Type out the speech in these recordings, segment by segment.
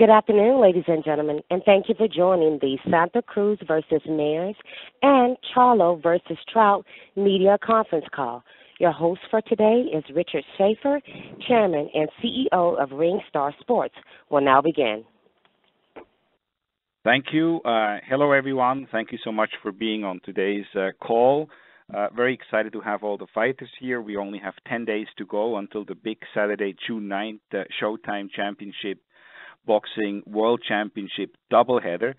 Good afternoon, ladies and gentlemen, and thank you for joining the Santa Cruz versus Morris and Charlo versus Trout media conference call. Your host for today is Richard Schaefer, Chairman and CEO of Ringstar Sports. Will now begin. Thank you. Hello, everyone. Thank you so much for being on today's call. Very excited to have all the fighters here. We only have 10 days to go until the big Saturday, June 9th, Showtime Championship Boxing World Championship doubleheader,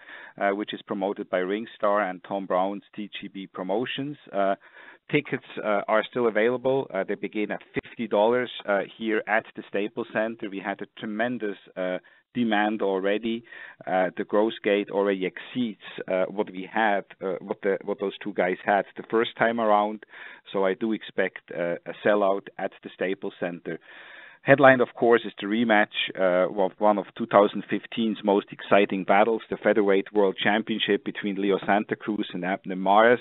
which is promoted by Ringstar and Tom Brown's TGB Promotions. Tickets are still available. They begin at $50 here at the Staples Center. We had a tremendous demand already. The gross gate already exceeds what we had, what those two guys had the first time around. So I do expect a sellout at the Staples Center. Headline, of course, is the rematch of one of 2015's most exciting battles, the Featherweight World Championship between Leo Santa Cruz and Abner Morris.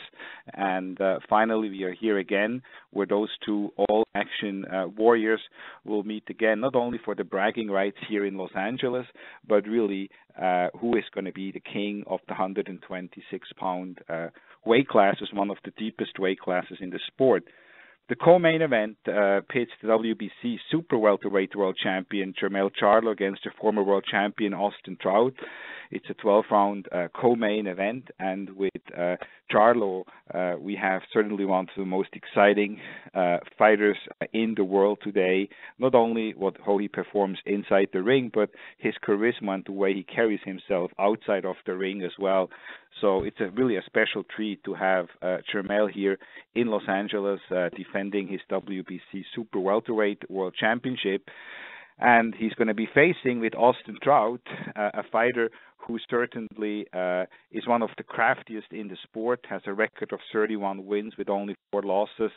And finally, we are here again, where those two all-action warriors will meet again, not only for the bragging rights here in Los Angeles, but really who is going to be the king of the 126-pound weight class, is one of the deepest weight classes in the sport. The co-main event pits the WBC Super Welterweight World Champion Jermel Charlo against the former world champion Austin Trout. It's a 12-round co-main event, and with Charlo, we have certainly one of the most exciting fighters in the world today. Not only how he performs inside the ring, but his charisma and the way he carries himself outside of the ring as well. So it's really a special treat to have Jermel here in Los Angeles defending his WBC Super Welterweight World Championship. And he's going to be facing with Austin Trout, a fighter who certainly is one of the craftiest in the sport, has a record of 31 wins with only 4 losses.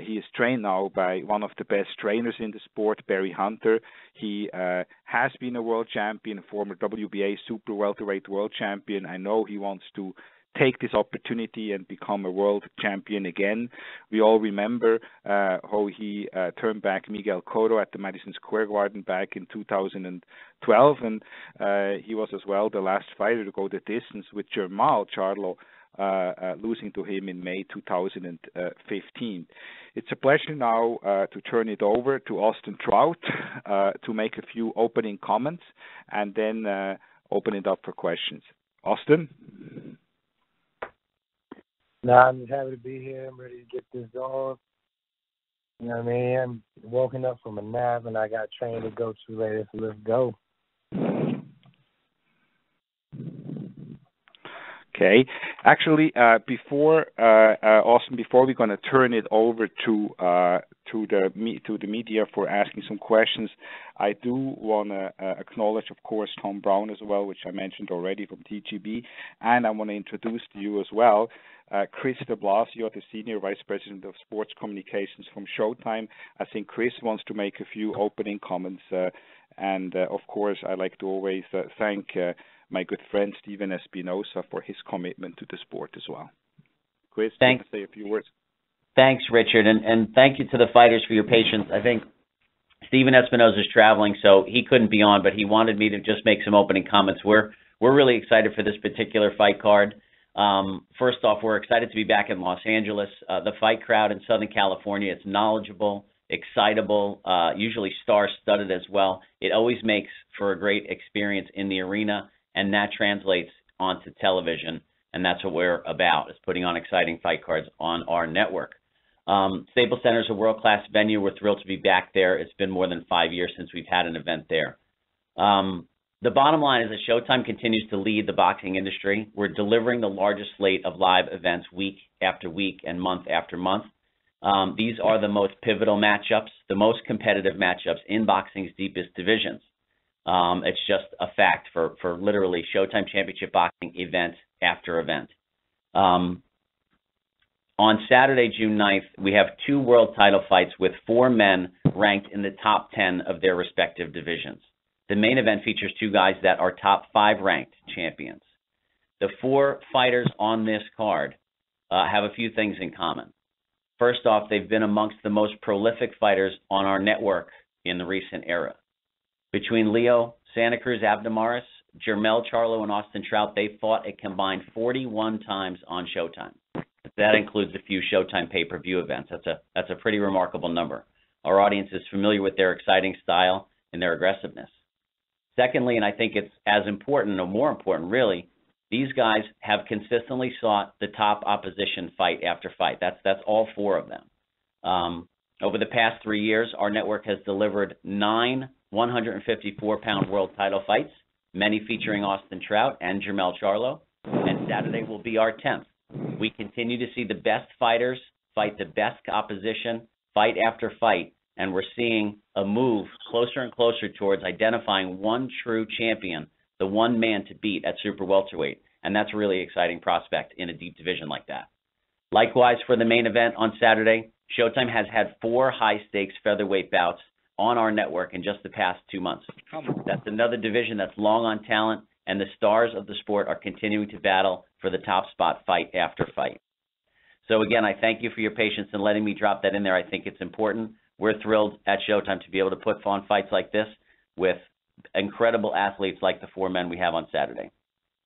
He is trained now by one of the best trainers in the sport, Barry Hunter. He has been a world champion, former WBA Super Welterweight World Champion. I know he wants to take this opportunity and become a world champion again. We all remember how he turned back Miguel Cotto at the Madison Square Garden back in 2012, and he was as well the last fighter to go the distance with Jermel Charlo, losing to him in May 2015. It's a pleasure now to turn it over to Austin Trout to make a few opening comments and then open it up for questions. Austin? No, I'm just happy to be here. I'm ready to get this on. You know what I mean? I'm woken up from a nap and I got trained to go to later, so let's go. Okay. Actually, before Austin, before we're going to turn it over to the media for asking some questions, I do want to acknowledge, of course, Tom Brown as well, which I mentioned already from TGB, and I want to introduce to you as well Chris de Blasio, the Senior Vice President of Sports Communications from Showtime. I think Chris wants to make a few opening comments, and of course, I like to always thank my good friend Steven Espinosa for his commitment to the sport as well. Chris, do you want to say a few words? Thanks, Richard, and thank you to the fighters for your patience. I think Steven Espinosa is traveling, so he couldn't be on, but he wanted me to just make some opening comments. We're really excited for this particular fight card. First off, we're excited to be back in Los Angeles. The fight crowd in Southern California, it's knowledgeable, excitable, usually star-studded as well. It always makes for a great experience in the arena, and that translates onto television, and that's what we're about, is putting on exciting fight cards on our network. Staples Center is a world-class venue. We're thrilled to be back there. It's been more than 5 years since we've had an event there. The bottom line is that Showtime continues to lead the boxing industry. We're delivering the largest slate of live events week after week and month after month. These are the most pivotal matchups, the most competitive matchups in boxing's deepest divisions. It's just a fact for literally Showtime Championship Boxing event after event. On Saturday, June 9th, we have 2 world title fights with 4 men ranked in the top 10 of their respective divisions. The main event features 2 guys that are top 5 ranked champions. The 4 fighters on this card have a few things in common. First off, they've been amongst the most prolific fighters on our network in the recent era. Between Leo Santa Cruz, Abner Morris, Jermel Charlo, and Austin Trout, they fought a combined 41 times on Showtime. That includes a few Showtime pay-per-view events. That's a pretty remarkable number. Our audience is familiar with their exciting style and their aggressiveness. Secondly, and I think it's as important or more important really, these guys have consistently sought the top opposition fight after fight. That's all four of them. Over the past 3 years, our network has delivered 9 154-pound world title fights, many featuring Austin Trout and Jermel Charlo, and Saturday will be our 10th. We continue to see the best fighters fight the best opposition, fight after fight, and we're seeing a move closer and closer towards identifying one true champion, the one man to beat at super welterweight, and that's a really exciting prospect in a deep division like that. Likewise, for the main event on Saturday, Showtime has had 4 high-stakes featherweight bouts on our network in just the past 2 months. That's another division that's long on talent, and the stars of the sport are continuing to battle for the top spot fight after fight. So again, I thank you for your patience in letting me drop that in there. I think it's important. We're thrilled at Showtime to be able to put on fights like this with incredible athletes like the 4 men we have on Saturday.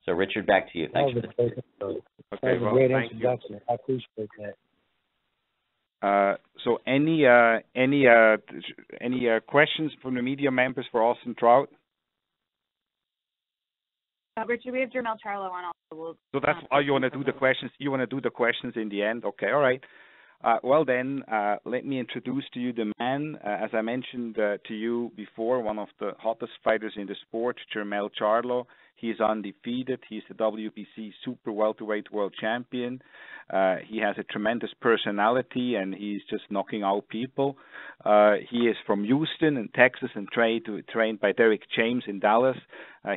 So Richard, back to you. Thanks for the Okay, well, great introduction. You. I appreciate that. So any questions from the media members for Austin Trout? Richard, we have Jermel Charlo on also. So that's you want to do the questions. You want to do the questions in the end? Okay, all right. Well then, let me introduce to you the man. As I mentioned to you before, one of the hottest fighters in the sport, Jermel Charlo. He's undefeated. He's the WBC super welterweight world champion. He has a tremendous personality, and he's just knocking out people. He is from Houston in Texas and trained by Derek James in Dallas.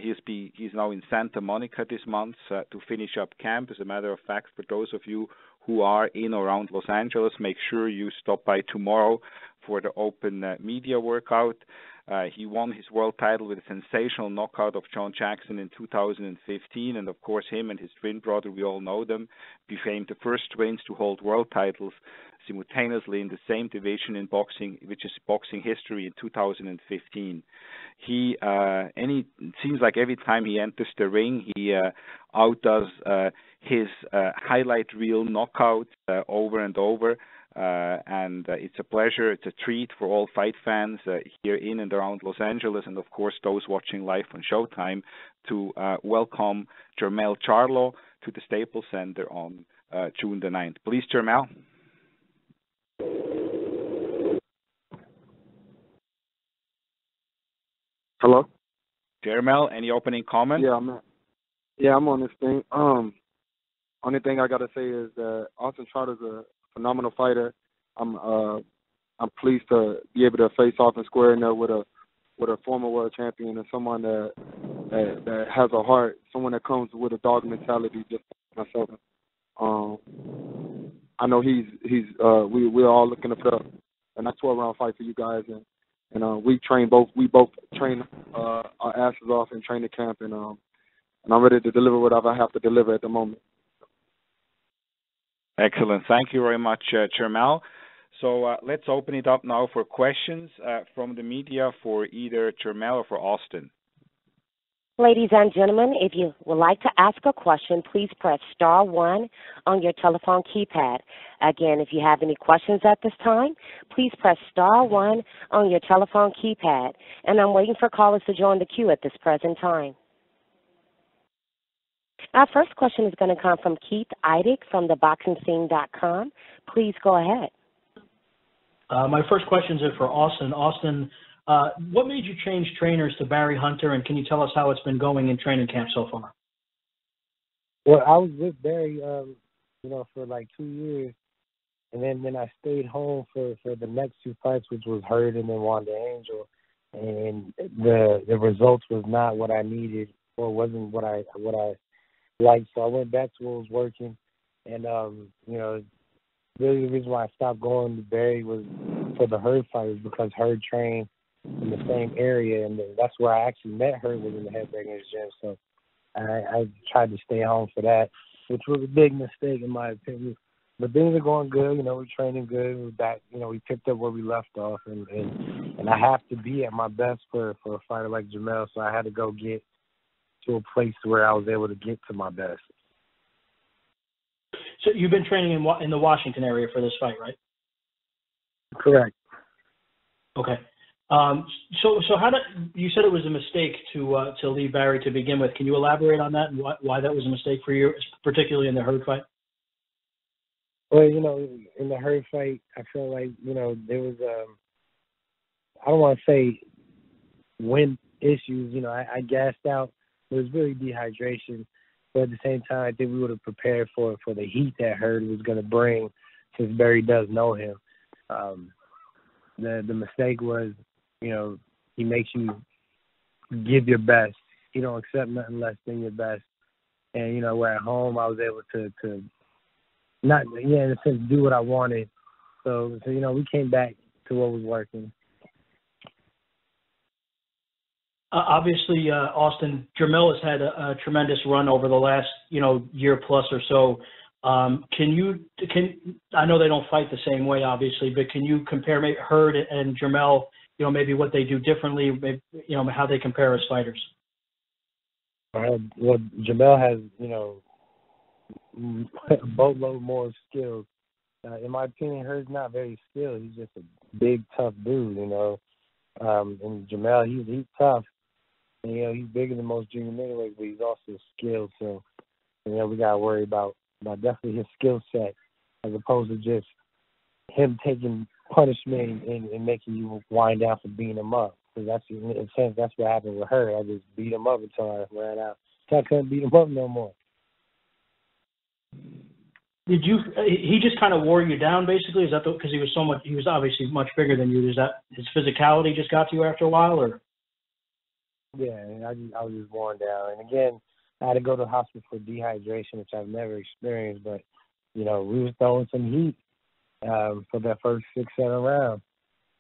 He's now in Santa Monica this month to finish up camp. As a matter of fact, for those of you who are in or around Los Angeles, make sure you stop by tomorrow for the open media workout. He won his world title with a sensational knockout of John Jackson in 2015, and of course him and his twin brother, we all know them, became the first twins to hold world titles simultaneously in the same division in boxing, which is boxing history, in 2015. It seems like every time he enters the ring, he outdoes his highlight reel knockouts over and over. And it's a pleasure, it's a treat for all fight fans here in and around Los Angeles, and of course those watching live on Showtime, to welcome Jermel Charlo to the Staples Center on June the 9th. Please, Jermel. Hello? Jermel, any opening comments? Yeah, I'm on this thing. Only thing I got to say is that Austin Trout is a phenomenal fighter. I'm pleased to be able to face off and square in there with a former world champion and someone that has a heart, someone that comes with a dog mentality, just like myself. I know we're all looking to put up a 12-round fight for you guys, and we both train our asses off in training camp, and I'm ready to deliver whatever I have to deliver at the moment. Excellent. Thank you very much, Jermel. So let's open it up now for questions from the media for either Jermel or for Austin. Ladies and gentlemen, if you would like to ask a question, please press star 1 on your telephone keypad. Again, if you have any questions at this time, please press star 1 on your telephone keypad. And I'm waiting for callers to join the queue at this present time. Our first question is going to come from Keith Eidig from theboxingscene.com. Please go ahead. My first question is for Austin. Austin, what made you change trainers to Barry Hunter, and can you tell us how it's been going in training camp so far? Well, I was with Barry, for like 2 years, and then I stayed home for the next 2 fights, which was Hurd and then Wanda Angel, and the results was not what I needed, or wasn't what I liked. So I went back to what was working, and really the reason why I stopped going to Barry was for the Hurd fight, was because Hurd trained in the same area, and that's where I actually met Hurd, was in the Headbangers gym. So I tried to stay home for that, which was a big mistake in my opinion. but things are going good. You know, we're training good. We're back. You know, we picked up where we left off, and I have to be at my best for a fighter like Jermel. So I had to go get to a place where I was able to get to my best. So you've been training in the Washington area for this fight, right? Correct. Okay. So how did you said it was a mistake to leave Barry to begin with? Can you elaborate on that and why that was a mistake for you, particularly in the Hurd fight? Well, you know, in the Hurd fight, I feel like, you know, there was I don't want to say wind issues. You know, I gassed out. It was really dehydration. But at the same time, I think we would have prepared for the heat that Hurd was going to bring, since Barry does know him. The mistake was, you know, he makes you give your best. He don't accept nothing less than your best. And, you know, where at home I was able to not, in a sense, do what I wanted. So you know, we came back to what was working. Obviously, Austin, Jermel has had a tremendous run over the last, you know, year plus or so. I know they don't fight the same way, obviously, but can you compare maybe Hurd and Jermel, you know, maybe what they do differently, maybe, you know, how they compare as fighters? Well, Jermel has, you know, a boatload more skills. In my opinion, Hurd's not very skilled. He's just a big, tough dude, you know. And Jermel, he's tough. And, you know, he's bigger than most junior middleweights, but he's also skilled. So, you know, we got to worry about definitely his skill set, as opposed to just him taking punishment and making you wind down for beating him up. Because that's, in a sense, that's what happened with her. I just beat him up until I ran out. So I couldn't beat him up no more. He just kind of wore you down, basically? Is that because he was obviously much bigger than you? Is that his physicality just got to you after a while, or? Yeah, I was just worn down. And again, I had to go to the hospital for dehydration, which I've never experienced. But, you know, we was throwing some heat for that first 6-7 rounds.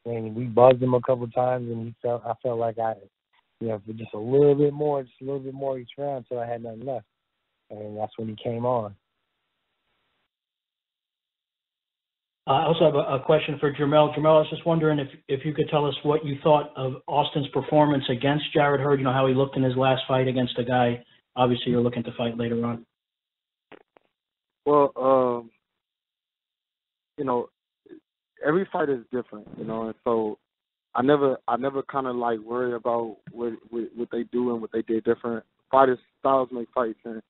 And we buzzed him a couple of times, and I felt like for just a little bit more each round until I had nothing left. And that's when he came on. I also have a question for Jermel. Jermel, I was just wondering if you could tell us what you thought of Austin's performance against Jarrett Hurd, you know, how he looked in his last fight against a guy obviously you're looking to fight later on. Well, you know, every fight is different, you know, and so I never kind of like worry about what they do and what they did different. Fighters' styles make fights, and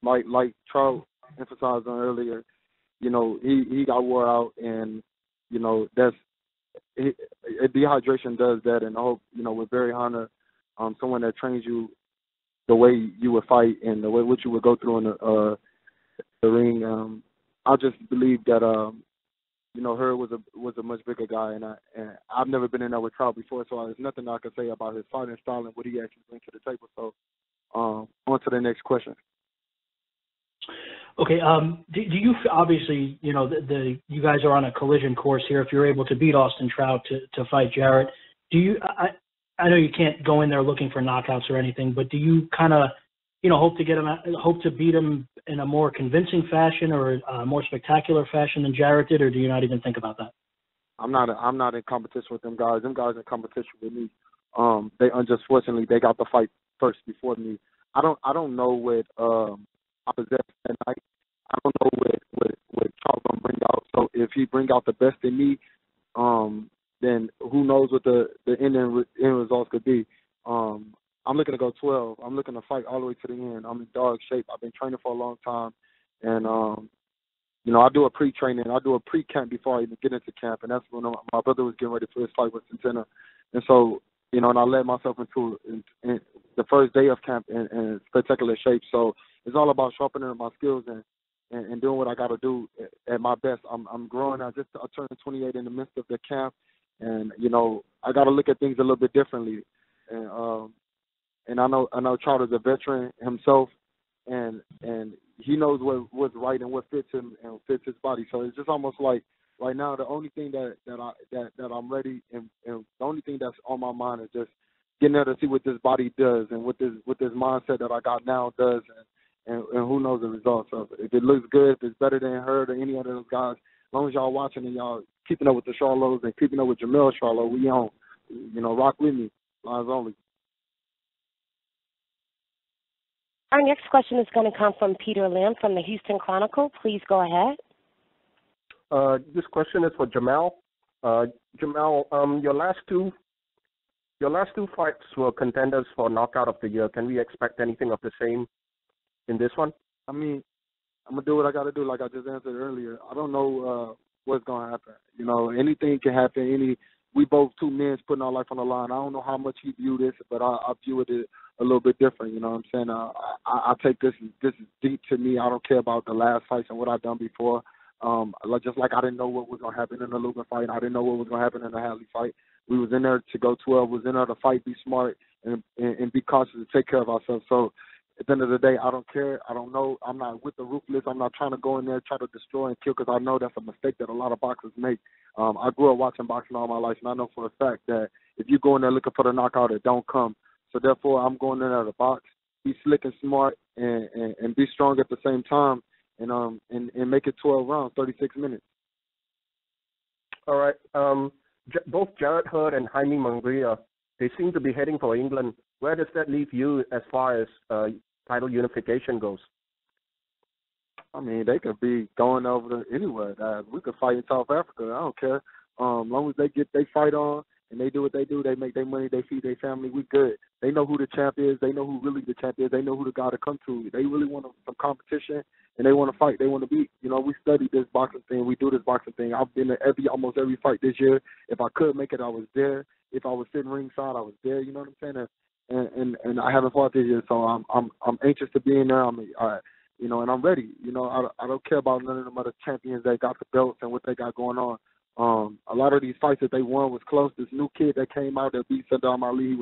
like Trout emphasized on earlier, you know, he got wore out, and you know dehydration does that. And I hope, you know, with Barry Hunter, someone that trains you the way you would fight and the way what you would go through in the ring. I just believe that you know, Hurd was a much bigger guy, and I've never been in there with Trout before, so there's nothing I can say about his fighting style and what he actually brings to the table. So on to the next question. Okay. Do you obviously, you know, you guys are on a collision course here. If you're able to beat Austin Trout to fight Jarrett, do you? I know you can't go in there looking for knockouts or anything, but do you kind of, you know, hope to beat him in a more convincing fashion or a more spectacular fashion than Jarrett did, or do you not even think about that? I'm not in competition with them guys. Them guys in competition with me. They unfortunately they got the fight first before me. I don't know what I possess that night. I don't know what Trout gonna bring out. So if he bring out the best in me, then who knows what the end results could be. I'm looking to go 12. I'm looking to fight all the way to the end. I'm in dog shape. I've been training for a long time, and you know, I do a pre-training. I do a pre-camp before I even get into camp, and that's when my brother was getting ready for his fight with Santana. And so, you know, and I led myself into in the first day of camp in spectacular shape. So it's all about sharpening my skills and doing what I got to do at my best. I'm growing. I turned 28 in the midst of the camp, and you know, I got to look at things a little bit differently. And I know Trout is a veteran himself, and he knows what's right and what fits him and fits his body. So it's just almost like right now the only thing that I'm ready and the only thing that's on my mind is just getting there to see what this body does and what this mindset that I got now does, and who knows the results of it. If it looks good, if it's better than Hurd or any other of those guys, as long as y'all watching and y'all keeping up with the Charlos and keeping up with Jermel Charlo, we on. Rock with me. Lines only. Our next question is going to come from Peter Lim from the Houston Chronicle. Please go ahead. This question is for Jermel. Jermel, your last two fights were contenders for knockout of the year. Can we expect anything of the same in this one? I mean, I'm gonna do what I gotta do, like I just answered earlier. I don't know what's gonna happen. Anything can happen. We both two men putting our life on the line. I don't know how much he view this, but I view it a little bit different. You know what I'm saying? I take this is deep to me. I don't care about the last fights and what I've done before. Just like I didn't know what was gonna happen in the Lugan fight. I didn't know what was gonna happen in the Hadley fight. We was in there to go 12. Was in there to fight, be smart, and be cautious and take care of ourselves. So at the end of the day, I don't care. I don't know. I'm not with the ruthless. I'm not trying to go in there, try to destroy and kill, because I know that's a mistake that a lot of boxers make. I grew up watching boxing all my life, and I know for a fact that if you go in there looking for the knockout, it don't come. So therefore, I'm going in there to box, be slick and smart, and be strong at the same time, and make it 12 rounds, 36 minutes. All right. Both Jarrett Hurd and Jaime Munguia, they seem to be heading for England. Where does that leave you as far as title unification goes? I mean, they could be going over anywhere. We could fight in South Africa. I don't care. As long as they get their fight on and they do what they do, they make their money, they feed their family, we good. They know who the champ is. They know who really the champ is. They know who the guy to come to. They really want some competition, and they want to fight. They want to beat. We studied this boxing thing. We do this boxing thing. I've been to almost every fight this year. If I could make it, I was there. If I was sitting ringside, I was there. You know what I'm saying? And I haven't fought this year, so I'm anxious to be in there. And I'm ready. I don't care about none of them other champions that got the belts and what they got going on. A lot of these fights that they won was close. This new kid that came out that beat Saddam Ali,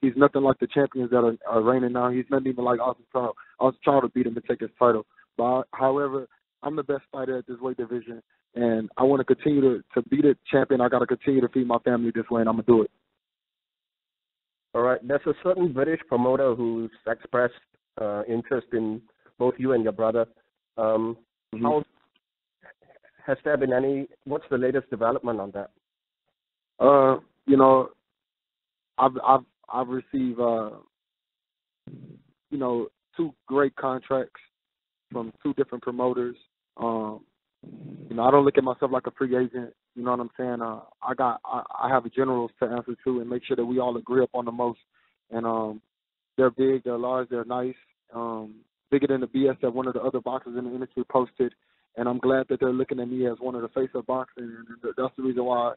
he's nothing like the champions that are reigning now. He's not even like Austin Trout. Austin Trout to beat him and take his title. But however, I'm the best fighter at this weight division, and I want to continue to be the champion. I got to continue to feed my family this way, and I'm gonna do it. All right. There's a certain British promoter who's expressed interest in both you and your brother. How has there been any? What's the latest development on that? I've received two great contracts from two different promoters. I don't look at myself like a free agent. You know what I'm saying? I have generals to answer to and make sure that we all agree up on the most. And they're big, they're large, they're nice. Bigger than the BS that one of the other boxers in the industry posted. And I'm glad that they're looking at me as one of the face of boxing. And that's the reason why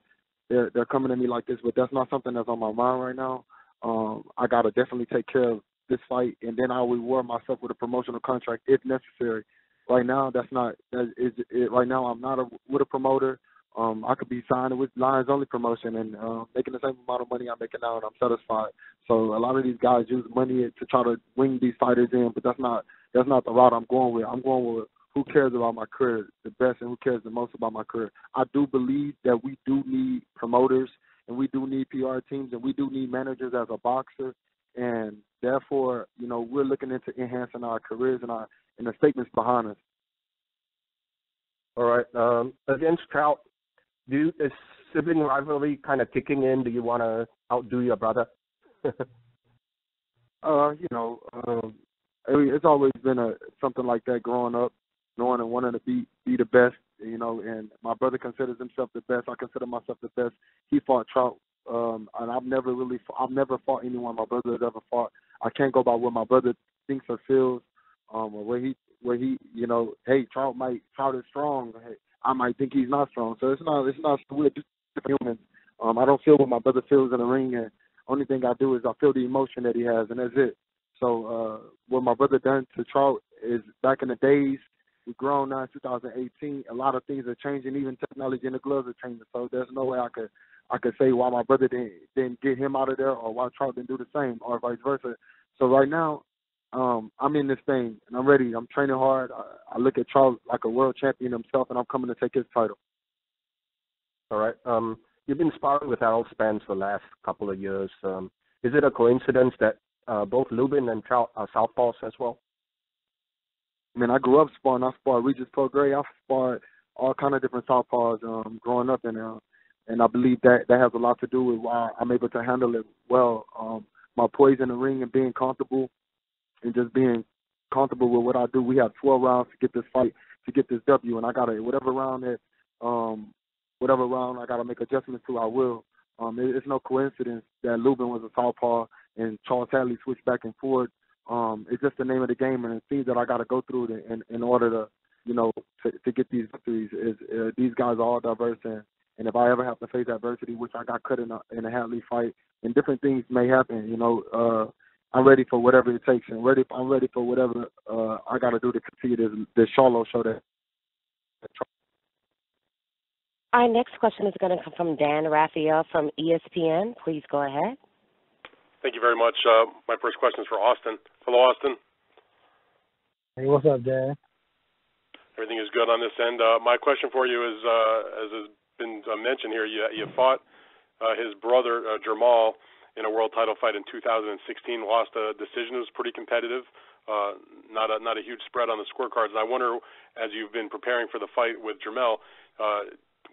they're coming at me like this. But that's not something that's on my mind right now. I got to definitely take care of this fight, and then I'll reward myself with a promotional contract if necessary. Right now, right now, I'm not with a promoter. I could be signed with Lions Only promotion and making the same amount of money I'm making now, and I'm satisfied. So a lot of these guys use money to try to wing these fighters in, but that's not the route I'm going with. I'm going with who cares about my career the best and who cares the most about my career. I do believe that we do need promoters, and we do need PR teams, and we do need managers as a boxer, and therefore, we're looking into enhancing our careers and the statements behind us. All right. Against Trout, is sibling rivalry kind of kicking in? Do you want to outdo your brother? It's always been something like that growing up, knowing and wanting to be the best, and my brother considers himself the best. I consider myself the best. He fought Trout, and I've never fought anyone my brother has ever fought. I can't go by what my brother thinks or feels, or where he, hey, Trout is strong. Hey, I might think he's not strong. So it's not we're just different humans. I don't feel what my brother feels in the ring, and only thing I do is I feel the emotion that he has, and that's it. So what my brother done to Trout is back in the days. We've grown now in 2018. A lot of things are changing. Even technology in the gloves are changing. So there's no way I could say why my brother didn't get him out of there, or why Trout didn't do the same, or vice versa. So right now, I'm in this thing, and I'm ready. I'm training hard. I look at Trout like a world champion himself, and I'm coming to take his title. All right. You've been sparring with Errol Spence for the last couple of years. Is it a coincidence that both Lubin and Trout are southpaws as well? I grew up sparring. I sparred Regis Prograis. I sparred all kind of different southpaws growing up, and I believe that has a lot to do with why I'm able to handle it well. My poise in the ring and being comfortable and just being comfortable with what I do. We have 12 rounds to get this fight, to get this W, and I gotta whatever round I gotta make adjustments to, I will. It's no coincidence that Lubin was a southpaw and Charles Hadley switched back and forth. It's just the name of the game, and the things that I got to go through in order to, to get these victories. These guys are all diverse, and if I ever have to face adversity, which I got cut in a Hadley fight, and different things may happen, I'm ready for whatever it takes, and I'm ready for whatever I got to do to continue this Charlo show. Our next question is going to come from Dan Raphael from ESPN. Please go ahead. Thank you very much. My first question is for Austin. Hello, Austin. Hey, what's up, Dan? Everything is good on this end. My question for you is, as has been mentioned here, you fought his brother, Jermel, in a world title fight in 2016, lost a decision. It was pretty competitive, not a huge spread on the scorecards. And I wonder, as you've been preparing for the fight with Jermel,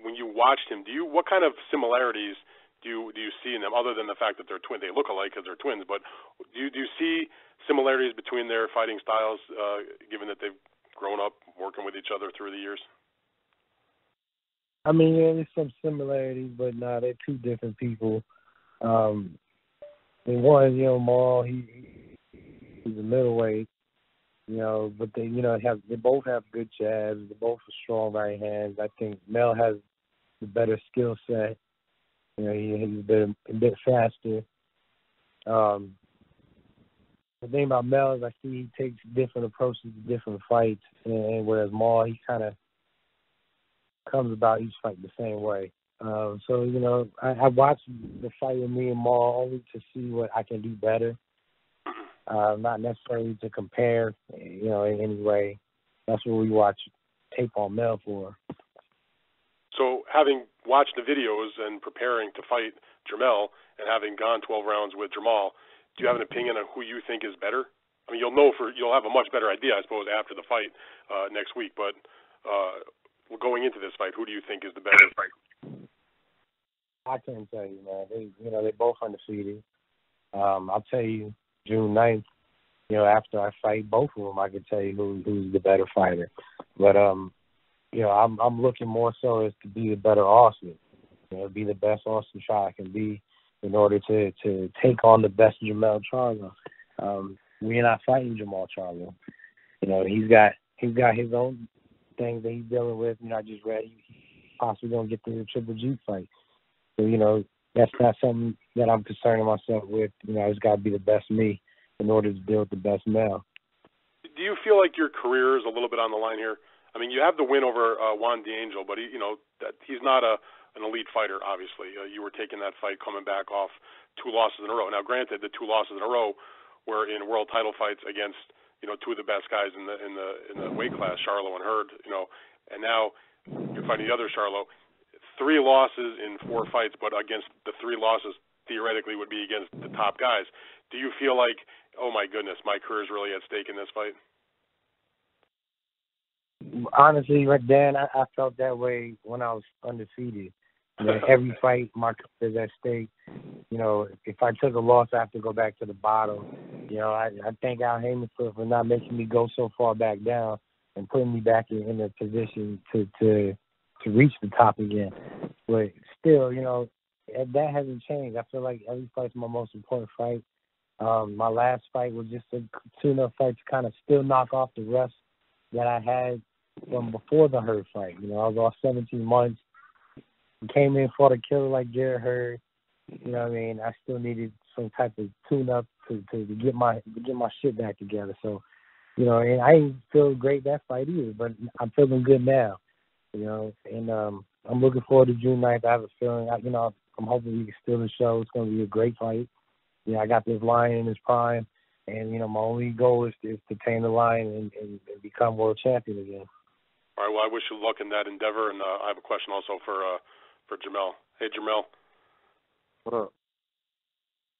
when you watched him, what kind of similarities do you see in them, other than the fact that they're twins? They look alike because they're twins, but do you see similarities between their fighting styles, given that they've grown up working with each other through the years? I mean, yeah, there's some similarities, but no, they're two different people. And one, Maul, he's a middleweight, but they both have good jabs. They both have strong right hands. I think Mel has the better skill set. He's a bit faster. The thing about Mel is I see he takes different approaches to different fights, and whereas Maul, he kind of comes about each fight the same way. So, I watched the fight with me and Maul only to see what I can do better, not necessarily to compare, in any way. That's what we watch tape on Mel for. So having watched the videos and preparing to fight Jermel and having gone 12 rounds with Jermel, do you have an opinion on who you think is better? I mean, you'll have a much better idea, I suppose, after the fight next week. But going into this fight, who do you think is the better fighter? I can't tell you, man. They're both undefeated. I'll tell you, June 9th, after I fight both of them, I can tell you who's the better fighter. But I'm looking more so as to be the better Austin. Be the best Austin Trout I can be in order to take on the best Jermel Charlo. We're not fighting Jermel Charlo. He's got his own things that he's dealing with. I just read he's possibly gonna get the Triple G fight. So that's not something that I'm concerning myself with. It's got to be the best me in order to deal with the best Mel. Do you feel like your career is a little bit on the line here? I mean, you have the win over Juan D'Angel, but he's not an elite fighter. Obviously, you were taking that fight coming back off 2 losses in a row. Now, granted, the 2 losses in a row were in world title fights against 2 of the best guys in the weight class, Charlo and Hurd. And now you're fighting the other Charlo. 3 losses in 4 fights, but against the 3 losses theoretically would be against the top guys. Do you feel like, oh my goodness, my career is really at stake in this fight? Honestly, Dan, I felt that way when I was undefeated. Every fight, my career is at stake. If I took a loss, I have to go back to the bottom. I thank Al Heyman for not making me go so far back down and putting me back in a position to reach the top again. But still, that hasn't changed. I feel like every fight's my most important fight. My last fight was just a tune-up fight to kind of still knock off the rust that I had from before the Hurd fight. I was off 17 months. Came in, fought a killer like Jared Hurd. I still needed some type of tune-up to get my shit back together. So, and I didn't feel great that fight either, but I'm feeling good now. And I'm looking forward to June 9th. I have a feeling, I'm hoping we can steal the show. It's going to be a great fight. I got this lion in his prime, and, my only goal is to tame the lion and become world champion again. All right, well, I wish you luck in that endeavor, and I have a question also for Jermel. Hey, Jermel. What up?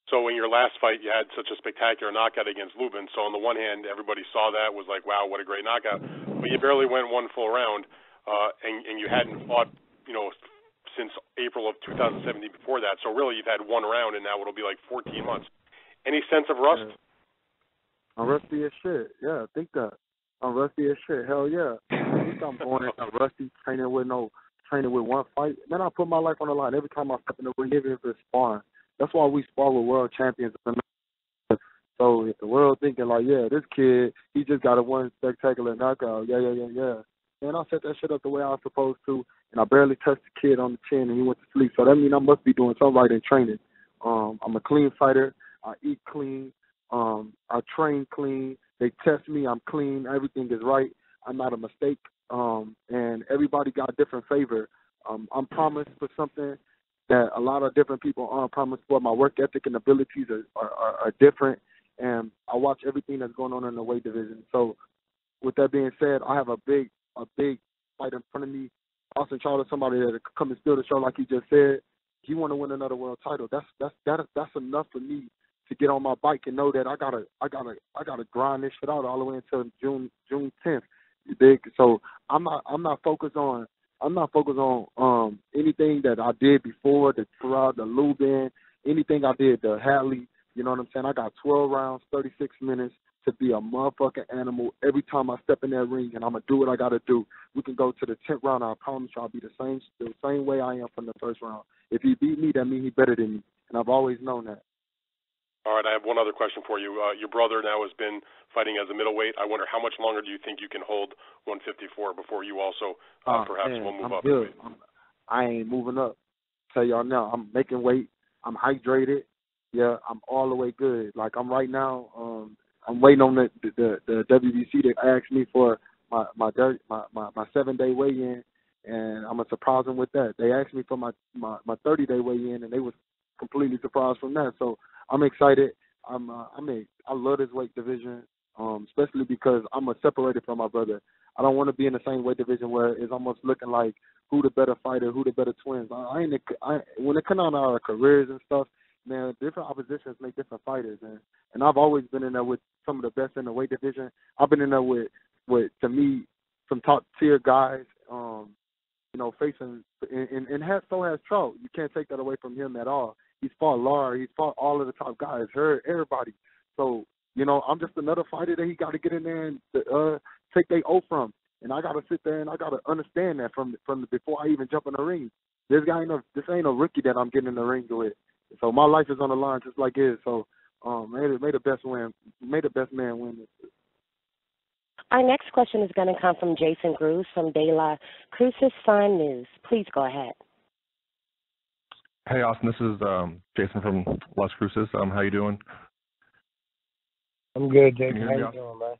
So in your last fight, you had such a spectacular knockout against Lubin. So on the one hand, everybody saw that, was like, wow, what a great knockout. But you barely went one full round, and you hadn't fought, since April of 2017 before that. So really, you've had one round, and now it'll be like 14 months. Any sense of rust? I'm rusty as shit. Yeah, I think that. I'm rusty as shit. Hell yeah. I think I'm going in rusty, training with one fight. Man, I put my life on the line every time I step in the ring, even if it's sparring. That's why we spar with world champions. So if the world thinking like, yeah, this kid, he just got a one spectacular knockout. Yeah. Man, I set that shit up the way I was supposed to, and I barely touched the kid on the chin, and he went to sleep. So that means I must be doing something right in training. I'm a clean fighter. I eat clean. I train clean. They test me. I'm clean. Everything is right. I'm not a mistake. And everybody got a different favor. I'm promised for something that a lot of different people aren't promised for. My work ethic and abilities are different, and I watch everything that's going on in the weight division. So with that being said, I have a big fight in front of me. Austin Charlo, somebody that could come and steal the show, like he just said. He want to win another world title. That's enough for me to get on my bike and know that I gotta grind this shit out all the way until June 10th. You dig? So I'm not focused on anything that I did before, the Trout, the Lubin, anything I did, the Hadley. You know what I'm saying? I got 12 rounds, 36 minutes to be a motherfucking animal every time I step in that ring, and I'm gonna do what I gotta do. We can go to the 10th round. I promise you, I'll be the same way I am from the first round. If he beat me, that means he's better than me, and I've always known that. All right, I have one other question for you. Your brother now has been fighting as a middleweight. I wonder how much longer do you think you can hold 154 before you also perhaps will move up? Good. I ain't moving up. Tell y'all now, I'm making weight. I'm hydrated. Yeah, I'm all the way good. Like I'm right now. I'm waiting on the WBC to ask me for my 7-day weigh-in, and I'm gonna surprise them with that. They asked me for my 30-day weigh-in, and they was completely surprised from that. So I'm excited. I love this weight division, especially because I'm separated from my brother. I don't want to be in the same weight division where it's almost looking like who the better fighter, who the better twins. When it comes down to our careers and stuff, man, different oppositions make different fighters, and I've always been in there with some of the best in the weight division. I've been in there with to me, some top tier guys, facing, and so has Trout. You can't take that away from him at all. He's fought Lar. He's fought all of the top guys, everybody. So, I'm just another fighter that he got to get in there and take their O from. And I got to sit there and I got to understand that from before I even jump in the ring. This ain't a rookie that I'm getting in the ring with. So my life is on the line just like his. So may the best man win this. Our next question is going to come from Jason Cruz from De La Cruz's Sun News. Please go ahead. Hey, Austin. This is Jason from Las Cruces. How you doing? I'm good, Jason. How you doing, man?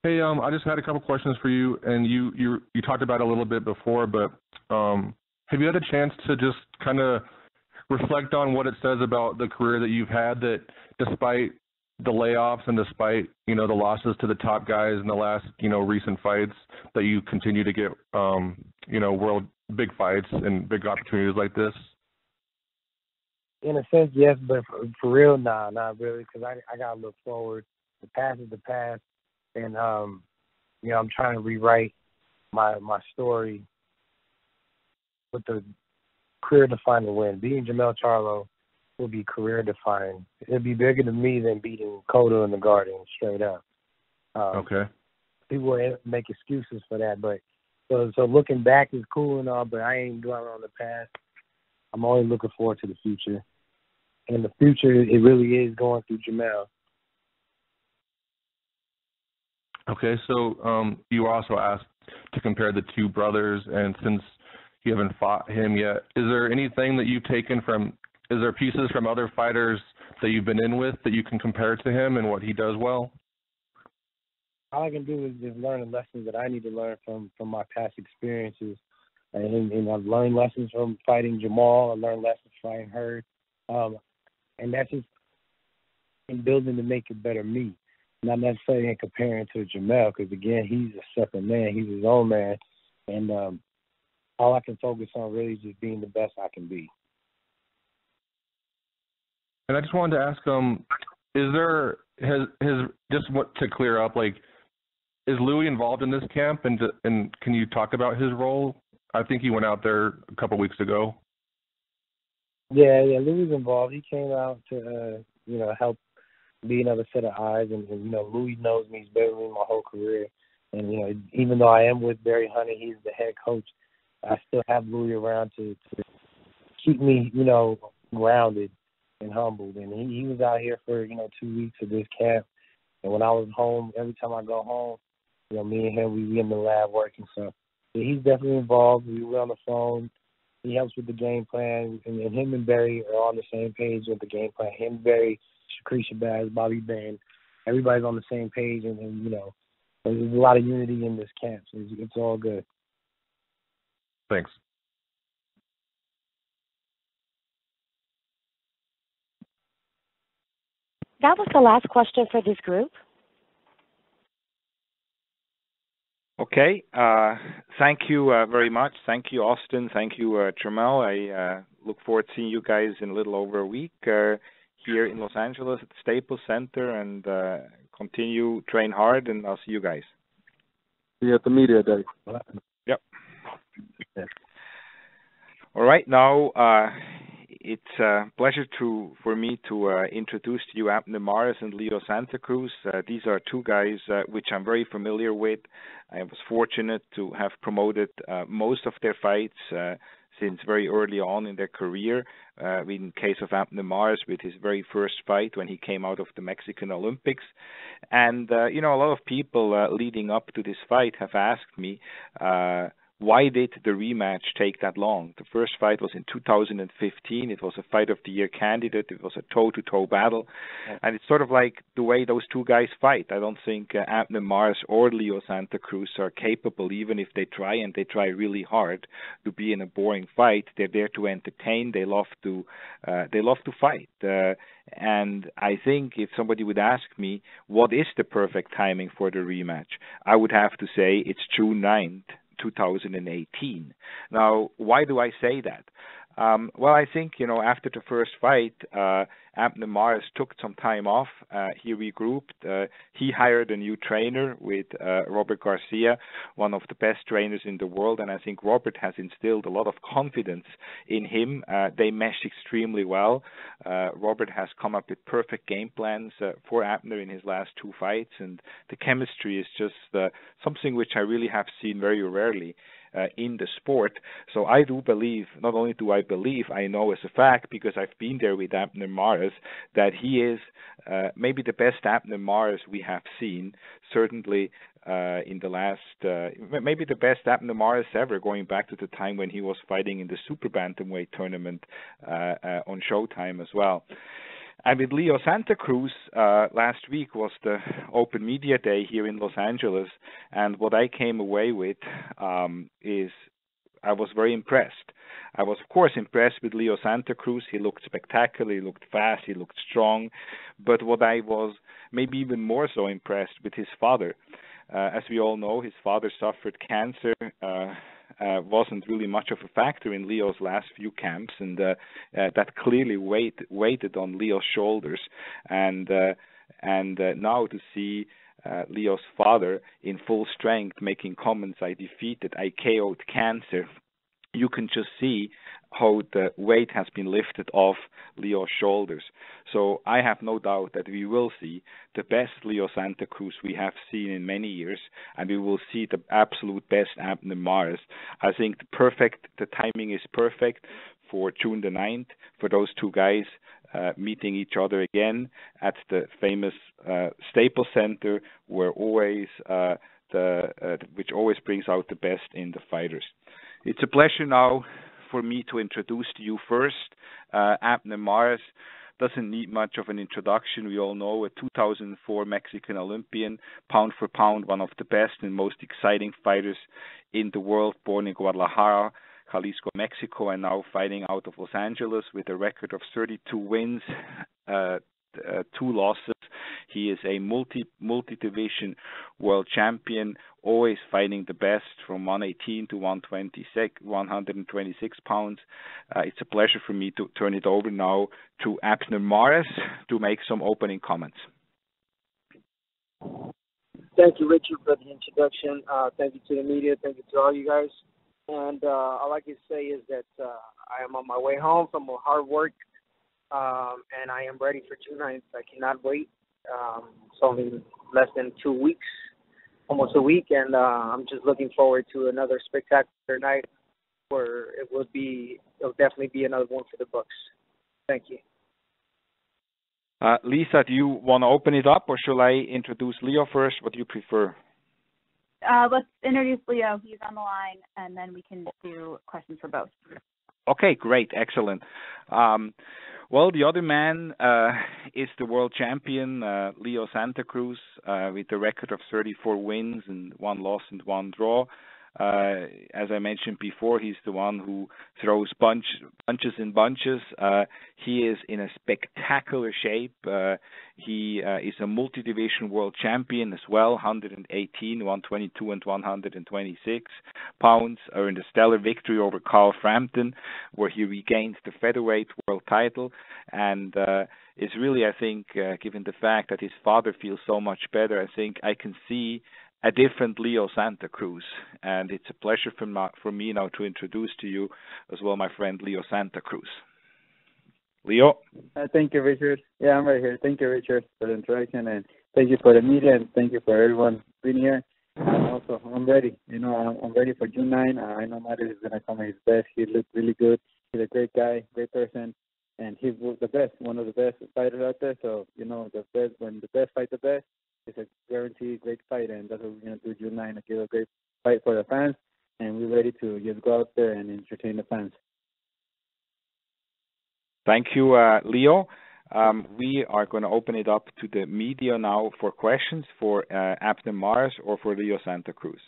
Hey, I just had a couple questions for you, and you talked about it a little bit before, but have you had a chance to just kind of reflect on what it says about the career that you've had, that despite the layoffs and despite, the losses to the top guys in the last, recent fights, that you continue to get, world big fights and big opportunities like this? In a sense, yes, but for real, nah, not really, because I got to look forward. The past is the past, and, I'm trying to rewrite my story with the career-defining win. Beating Jermel Charlo will be career-defining. It'll be bigger to me than beating Cotto in the Garden, straight up. Okay. People will make excuses for that, but so looking back is cool and all, but I ain't dwelling on the past. I'm only looking forward to the future. And the future, it really is going through Jermel. Okay, so you also asked to compare the two brothers, and since you haven't fought him yet, is there anything that you've taken is there pieces from other fighters that you've been in with that you can compare to him and what he does well? All I can do is just learn the lessons that I need to learn from my past experiences. And I've learned lessons from fighting Jermel. I learned lessons fighting her. And that's just in building to make it better me. Not necessarily in comparing to Jermel, because, again, he's a separate man. He's his own man. And all I can focus on really is just being the best I can be. And I just wanted to ask, just what to clear up, like, is Louis involved in this camp, and can you talk about his role? I think he went out there a couple weeks ago. Yeah, Louis involved. He came out to, help be another set of eyes, and Louis knows me. He's been with me my whole career, and even though I am with Barry Hunter, he's the head coach. I still have Louis around to keep me, grounded and humbled. And he was out here for 2 weeks of this camp, and when I was home, every time I go home, me and him, we in the lab working. So yeah, he's definitely involved. We were on the phone. He helps with the game plan, and him and Barry are on the same page with the game plan. Him, Barry, Shakri Shabazz, Bobby Band, everybody's on the same page, and there's a lot of unity in this camp, so it's all good. Thanks. That was the last question for this group. Okay. Thank you very much. Thank you, Austin. Thank you, Jermel. I look forward to seeing you guys in a little over a week here in Los Angeles at the Staples Center, and continue, train hard, and I'll see you guys. See you at the media day. Yep. All right. Now, it's a pleasure for me to introduce to you Abner Morris and Leo Santa Cruz. These are two guys which I'm very familiar with. I was fortunate to have promoted most of their fights since very early on in their career. In case of Abner Morris, with his very first fight when he came out of the Mexican Olympics. And, a lot of people leading up to this fight have asked me, why did the rematch take that long? The first fight was in 2015. It was a Fight of the Year candidate. It was a toe-to-toe battle. And it's sort of like the way those two guys fight. I don't think Abner Morris or Leo Santa Cruz are capable, even if they try, and they try really hard, to be in a boring fight. They're there to entertain. They love to fight. And I think if somebody would ask me, what is the perfect timing for the rematch? I would have to say it's June 9th. 2018. Now, why do I say that? Well, I think, after the first fight, Abner Morris took some time off. He regrouped. He hired a new trainer with Robert Garcia, one of the best trainers in the world, and I think Robert has instilled a lot of confidence in him. They mesh extremely well. Robert has come up with perfect game plans for Abner in his last two fights, and the chemistry is just something which I really have seen very rarely in the sport. So I do believe, not only do I believe, I know as a fact, because I've been there with Abner Morris, that he is maybe the best Abner Morris we have seen, certainly in the last, maybe the best Abner Morris ever, going back to the time when he was fighting in the super bantamweight tournament on Showtime as well. And with Leo Santa Cruz, last week was the open media day here in Los Angeles, and what I came away with is I was very impressed. I was, of course, impressed with Leo Santa Cruz. He looked spectacular, he looked fast, he looked strong, but what I was maybe even more so impressed with his father. As we all know, his father suffered cancer, wasn't really much of a factor in Leo's last few camps, and that clearly weighted on Leo's shoulders. And now to see Leo's father in full strength making comments, I KO'd cancer, you can just see how the weight has been lifted off Leo's shoulders. So I have no doubt that we will see the best Leo Santa Cruz we have seen in many years, and we will see the absolute best Abner Morris. I think the timing is perfect for June the 9th, for those two guys meeting each other again at the famous Staples Center, where always which always brings out the best in the fighters. It's a pleasure now for me to introduce to you first Abner Morris. Doesn't need much of an introduction. We all know a 2004 Mexican Olympian, pound for pound, one of the best and most exciting fighters in the world, born in Guadalajara, Jalisco, Mexico, and now fighting out of Los Angeles with a record of 32 wins, 2 losses. He is a multi-division world champion, always fighting the best from 118 to 126 pounds. It's a pleasure for me to turn it over now to Abner Morris to make some opening comments. Thank you, Richard, for the introduction. Thank you to the media. Thank you to all you guys. And all I can say is that I am on my way home from a hard work, and I am ready for June 9th. I cannot wait. It's only less than 2 weeks, almost a week, and I'm just looking forward to another spectacular night where it'll definitely be another one for the books. Thank you. Lisa, do you want to open it up, or shall I introduce Leo first? What do you prefer? Let's introduce Leo. He's on the line, and then we can do questions for both. Okay, great, excellent. Well, the other man is the world champion, Leo Santa Cruz, with a record of 34 wins and 1 loss and 1 draw. As I mentioned before, he's the one who throws punches in bunches. He is in a spectacular shape. He is a multi-division world champion as well, 118, 122, and 126 pounds, earned a stellar victory over Carl Frampton, where he regains the featherweight world title, and is really, I think, given the fact that his father feels so much better, I think I can see a different Leo Santa Cruz, and it's a pleasure for me now to introduce to you as well my friend Leo Santa Cruz. Leo? Thank you, Richard. Yeah, I'm right here. Thank you, Richard, for the introduction, and thank you for the media, and thank you for everyone being here. And also, I'm ready. I'm ready for June 9. I know Mario is going to come at his best. He looked really good. He's a great guy, great person, and he's the best, one of the best fighters out there. So, the best, when the best fight the best, it's a guaranteed great fight, and that's what we're going to do June 9, to give a great fight for the fans, and we're ready to just go out there and entertain the fans. Thank you, Leo. We are going to open it up to the media now for questions for Abner Morris or for Leo Santa Cruz.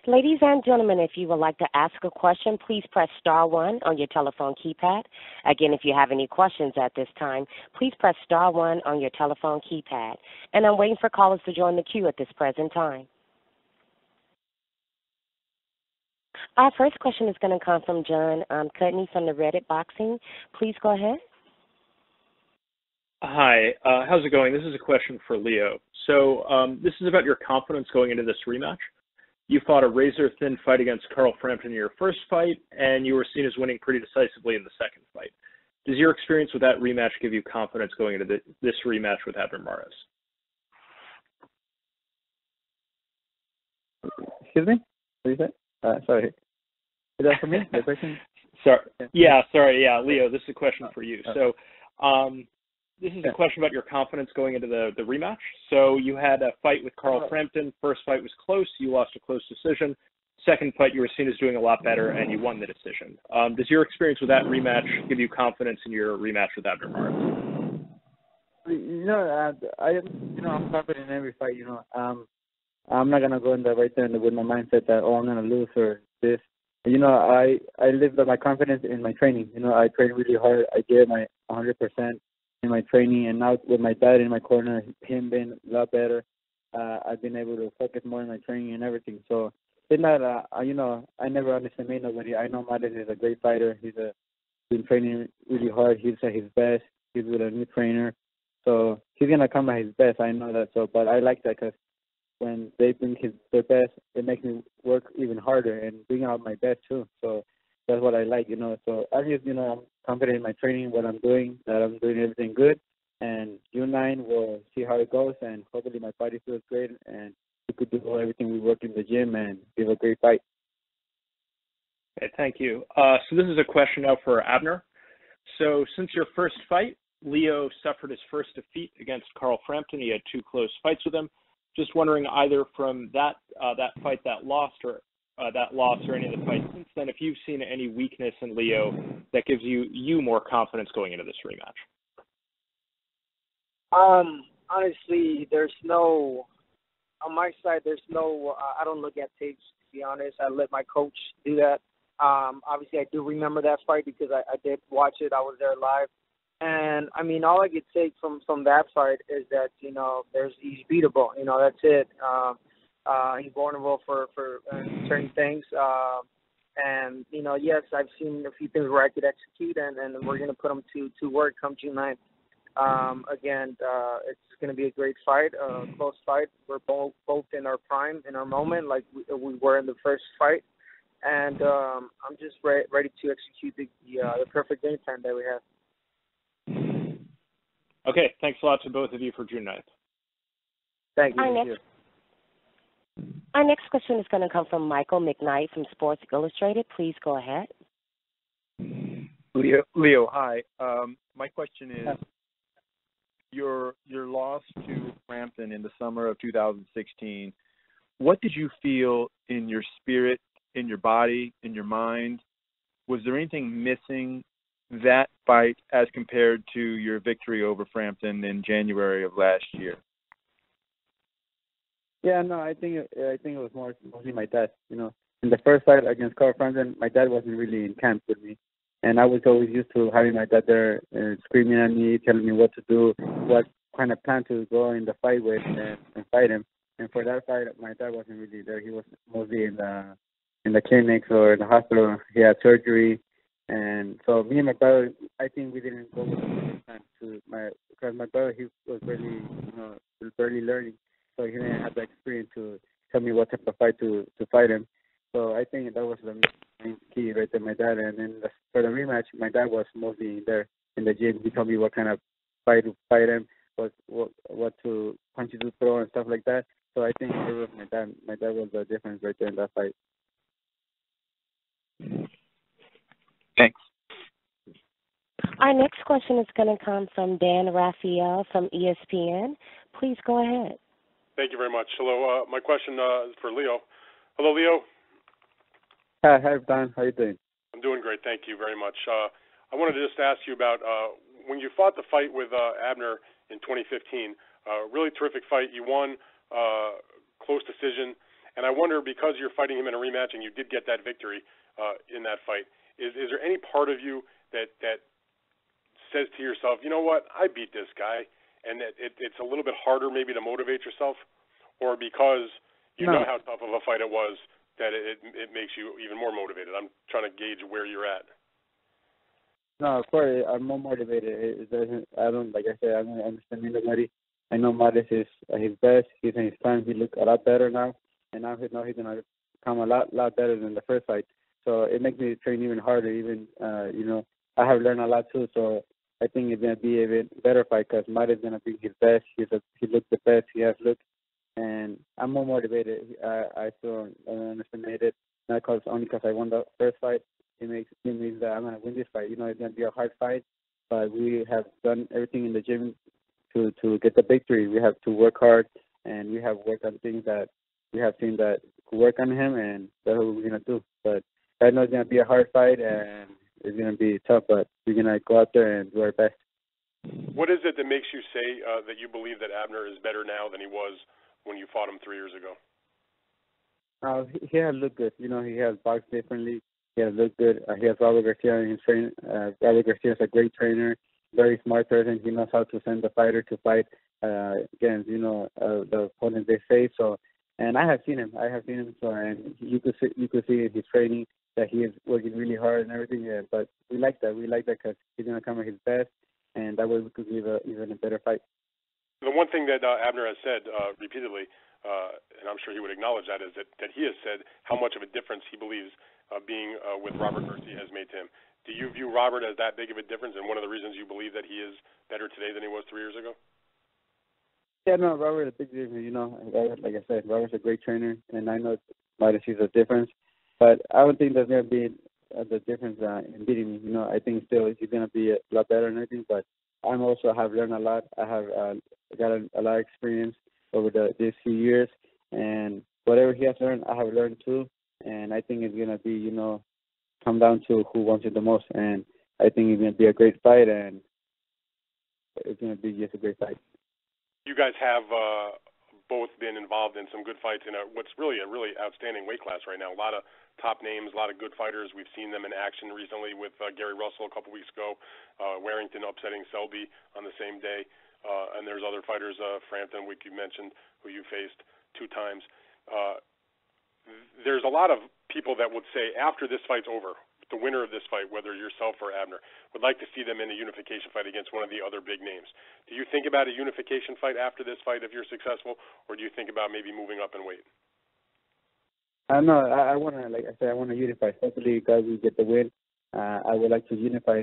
Ladies and gentlemen, if you would like to ask a question, please press *1 on your telephone keypad. Again, if you have any questions at this time, please press *1 on your telephone keypad. And I'm waiting for callers to join the queue at this present time. Our first question is going to come from John Cudney from the Reddit Boxing. Please go ahead. Hi, how's it going? This is a question for Leo. So this is about your confidence going into this rematch. You fought a razor-thin fight against Carl Frampton in your first fight, and you were seen as winning pretty decisively in the second fight. Does your experience with that rematch give you confidence going into this rematch with Abner Morris? Excuse me? What did you say? Sorry. Is that for me, the question? Sorry. Leo, this is a question for you. So this is a question about your confidence going into the rematch. So you had a fight with Carl Frampton. First fight was close. You lost a close decision. Second fight, you were seen as doing a lot better, and you won the decision. Does your experience with that rematch give you confidence in your rematch with Abner Morris? I'm confident in every fight. I'm not gonna go in there right there with my mindset that I'm gonna lose or this. I live by my confidence in my training. I train really hard. I give my 100% in my training, and now with my dad in my corner, him being a lot better, I've been able to focus more on my training and everything. So it's not, I never underestimate nobody. I know Mario is a great fighter. He's been training really hard. He's at his best. He's with a new trainer, so he's gonna come at his best. I know that. So, but I like that because when they bring their best, it makes me work even harder and bring out my best too. So that's what I like, So I just, I'm confident in my training, what I'm doing, that I'm doing everything good. And June 9, we'll see how it goes, and hopefully my body feels great, and we could do everything we work in the gym and give a great fight. Okay, thank you. So this is a question now for Abner. So since your first fight, Leo suffered his first defeat against Carl Frampton. He had 2 close fights with him. Just wondering, either from that fight, that loss, or any of the fights since then, if you've seen any weakness in Leo that gives you more confidence going into this rematch. Honestly, on my side, I don't look at tapes, to be honest. I let my coach do that. Obviously, I do remember that fight because I did watch it. I was there live. And I mean, all I could take from that fight is that he's beatable. That's it. He's vulnerable for certain things. And yes, I've seen a few things where I could execute, and we're gonna put him to work come June 9th. Again, it's gonna be a great fight, close fight. We're both in our prime, in our moment, like we were in the first fight. And I'm just ready to execute the perfect game plan that we have. Okay, thanks a lot to both of you for June 9th. Thank you. Our next question is going to come from Michael McKnight from Sports Illustrated. Please go ahead. Leo, hi. My question is, your loss to Frampton in the summer of 2016, what did you feel in your spirit, in your body, in your mind? Was there anything missing that fight as compared to your victory over Frampton in January of last year? Yeah, no, I think it was mostly my dad. In the first fight against Carl Frampton, my dad wasn't really in camp with me, and I was always used to having my dad there screaming at me, telling me what to do, what kind of plan to go in the fight with, and fight him. And for that fight, my dad wasn't really there. He was mostly in the clinics or in the hospital. He had surgery. And so me and my brother, I think we didn't go with the plan because my brother, he was barely learning, so he didn't have the experience to tell me what type of fight to fight him. So I think that was the main key right there, my dad. And then for the rematch, my dad was mostly there in the gym. He told me what kind of fight to fight him, what to punches to throw and stuff like that. So I think it was my dad. My dad was the difference right there in that fight. Thanks. Our next question is going to come from Dan Raphael from ESPN. Please go ahead. Thank you very much. Hello. My question is for Leo. Hello, Leo. Hi, Dan. How are you doing? I'm doing great. Thank you very much. I wanted to just ask you about when you fought the fight with Abner in 2015. Really terrific fight. You won, close decision. And I wonder, because you're fighting him in a rematch and you did get that victory in that fight, is there any part of you that says to yourself, you know what, I beat this guy, and that it's a little bit harder maybe to motivate yourself? Or because you know how tough of a fight it was, that it makes you even more motivated? I'm trying to gauge where you're at. No, of course, I'm more motivated. I don't understand anybody. I know Morris is his best. He's in his prime. He looks a lot better now, and now he's going to come a lot better than the first fight. So it makes me train even harder. Even I have learned a lot too. So I think it's going to be a bit better fight because Morris is going to be his best. He looks the best he has looked, and I'm more motivated. I still underestimate it, not only because I won the first fight. It means that I'm going to win this fight. It's going to be a hard fight, but we have done everything in the gym to get the victory. We have to work hard, and we have worked on things that we have seen that could work on him, and that's what we're going to do. But I know it's going to be a hard fight, and it's going to be tough, but we're going to go out there and do our best. What is it that makes you say that you believe that Abner is better now than he was when you fought him 3 years ago? He has looked good. He has boxed differently. He has looked good. He has Robert Garcia in his training. Robert Garcia is a great trainer, very smart person. He knows how to send the fighter to fight against, the opponent they face. So, and I have seen him. So, and you could see in his training that he is working really hard and everything. Yeah, but we like that. We like that because he's going to come at his best, and that way we could give even a better fight. The one thing that Abner has said repeatedly, and I'm sure he would acknowledge that, is that he has said how much of a difference he believes being with Robert Garcia has made to him. Do you view Robert as that big of a difference, and one of the reasons you believe that he is better today than he was 3 years ago? Yeah, no, Robert is a big difference. Like I said, Robert's a great trainer, and I know Morris sees a difference. But I don't think there's going to be the difference in beating me. I think still he's going to be a lot better and everything. But I also have learned a lot. I have got a lot of experience over these few years, and whatever he has learned, I have learned too. And I think it's going to be, come down to who wants it the most. And I think it's going to be a great fight, and it's going to be just a great fight. You guys have both been involved in some good fights in what's really a really outstanding weight class right now. A lot of top names, a lot of good fighters. We've seen them in action recently with Gary Russell a couple weeks ago, Warrington upsetting Selby on the same day, and there's other fighters, Frampton, you mentioned, who you faced 2 times. There's a lot of people that would say after this fight's over, the winner of this fight, whether yourself or Abner, would like to see them in a unification fight against one of the other big names. Do you think about a unification fight after this fight if you're successful, or do you think about maybe moving up in weight? No, I want to, like I said, I want to unify. Hopefully, guys, we get the win. I would like to unify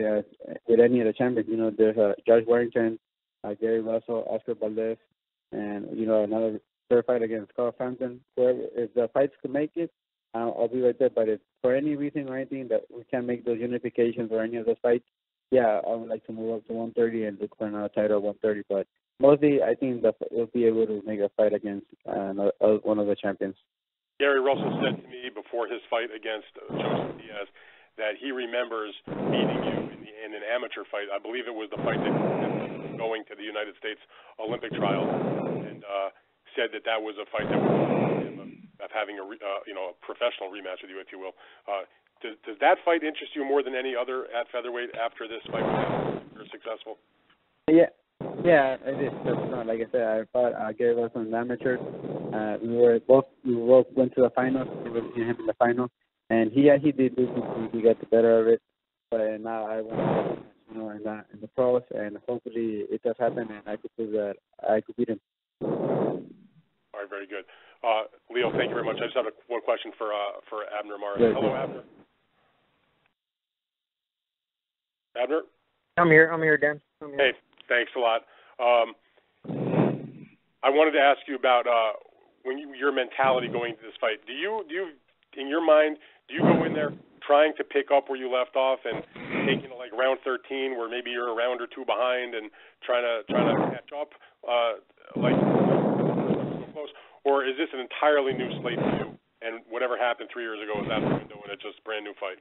with any of the champions. You know, there's Josh Warrington, Gary Russell, Oscar Balderas, and, you know, another third fight against Carl Frampton. Whoever, if the fights could make it, I'll be right there. But if for any reason or anything that we can't make those unifications or any of those fights, yeah, I would like to move up to 130 and look for another title at 130. But mostly, I think that we'll be able to make a fight against one of the champions. Gary Russell said to me before his fight against Joseph Diaz that he remembers beating you in an amateur fight. I believe it was the fight that going to the United States Olympic trials, and said that was a fight that was of having a professional rematch with you, if you will. Does that fight interest you more than any other at featherweight after this fight if you're successful? Yeah, it is. Like I said, I fought Gary Russell in the amateur. We both went to the finals. We were him in the final, and he did lose. He got the better of it. But now I want to, in the pros, and hopefully it does happen, and I could prove that I could beat him. All right, very good. Leo, thank you very much. I just have one question for Abner Morris. Good. Hello, Abner. Abner? I'm here, Dan. Hey, thanks a lot. I wanted to ask you about your mentality going to this fight. Do you, in your mind, do you go in there trying to pick up where you left off and taking like round 13, where maybe you're a round or 2 behind, and trying to catch up, like so close? Or is this an entirely new slate for you, and whatever happened 3 years ago is out the window and it's just a brand new fight?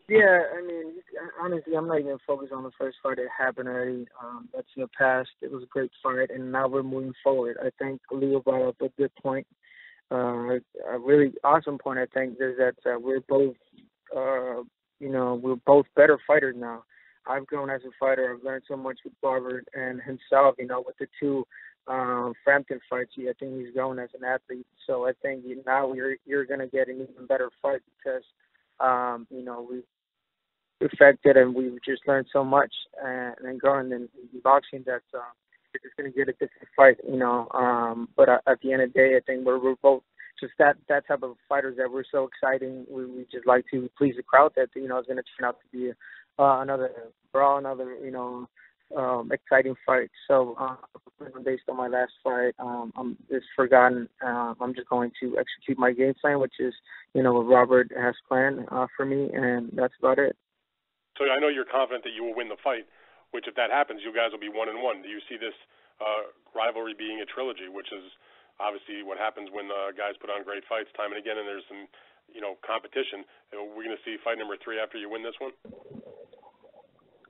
Yeah, I mean, honestly, I'm not even focused on the first fight that happened already. That's in the past. It was a great fight, and now we're moving forward. I think Leo brought up a good point. A really awesome point, I think, is that we're both, we're both better fighters now. I've grown as a fighter. I've learned so much with Barber and himself, with the 2 Frampton fights. I think he's grown as an athlete. So I think now you're going to get an even better fight because, we perfected and we've just learned so much and growing in boxing that it's just going to get a different fight, But at the end of the day, I think we're both just that type of fighters that we're so exciting. We just like to please the crowd that, is going to turn out to be another brawl, another, exciting fight. So based on my last fight, I'm just forgotten. I'm just going to execute my game plan, which is, what Robert has planned for me, and that's about it. So I know you're confident that you will win the fight, which if that happens, you guys will be 1-1. Do you see this rivalry being a trilogy, which is obviously what happens when guys put on great fights time and again, and there's some, competition? We're going to see fight number 3 after you win this one?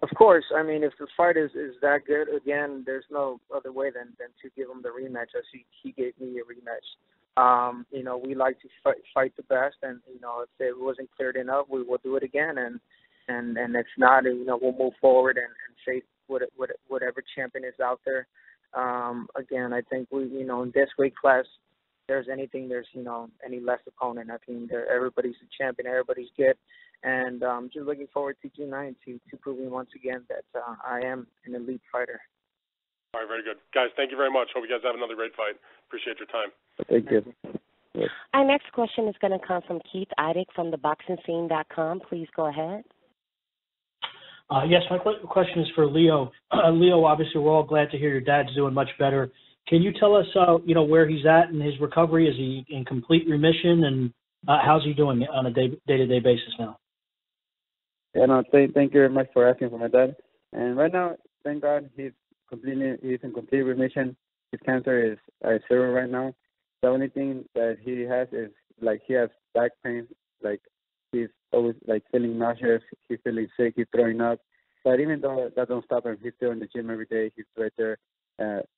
Of course. I mean, if the fight is that good, again, there's no other way than to give him the rematch as he gave me a rematch. We like to fight the best, and, if it wasn't cleared enough, we will do it again, and if not, we'll move forward and face whatever champion is out there. Again, I think we, in this weight class, there's any less opponent. I think everybody's a champion, everybody's good, and just looking forward to June 9th to proving once again that I am an elite fighter. All right, very good. Guys, thank you very much. Hope you guys have another great fight. Appreciate your time. Thank you. Yes. Our next question is going to come from Keith Idec from theboxingscene.com. Please go ahead. Yes, my question is for Leo. Leo, obviously, we're all glad to hear your dad's doing much better. Can you tell us, where he's at in his recovery? Is he in complete remission, and how's he doing on a day-to-day basis now? Yeah, no, thank you very much for asking for my dad. And right now, thank God, he's in complete remission. His cancer is zero right now. The only thing that he has is, he has back pain, he's always feeling nauseous, he's feeling sick, he's throwing up. But even though that don't stop him, he's still in the gym every day. He's right there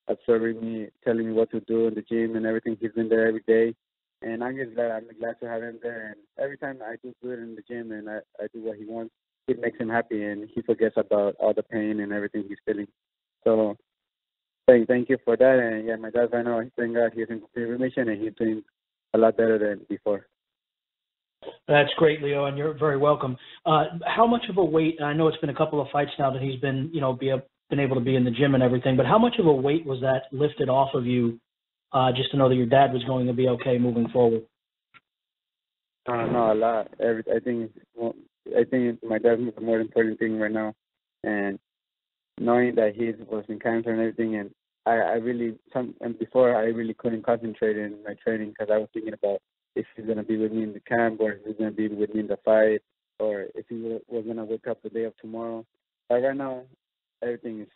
observing me, telling me what to do in the gym and everything. He's been there every day. and I'm just glad. I'm glad to have him there. And every time I do good in the gym and I do what he wants, it makes him happy, and he forgets about all the pain and everything he's feeling. So thank you for that. And yeah, my dad right now, thank God, he's in complete remission and he's doing a lot better than before. That's great, Leo, and you're very welcome. How much of a weight? I know it's been a couple of fights now that he's been, been able to be in the gym and everything. But how much of a weight was that lifted off of you, just to know that your dad was going to be okay moving forward? No, a lot. I think my dad's the more important thing right now, and knowing that he was in cancer and everything, and before I really couldn't concentrate in my training because I was thinking about if he's going to be with me in the camp or if he's going to be with me in the fight or if he was going to wake up the day of tomorrow. But right now, everything is,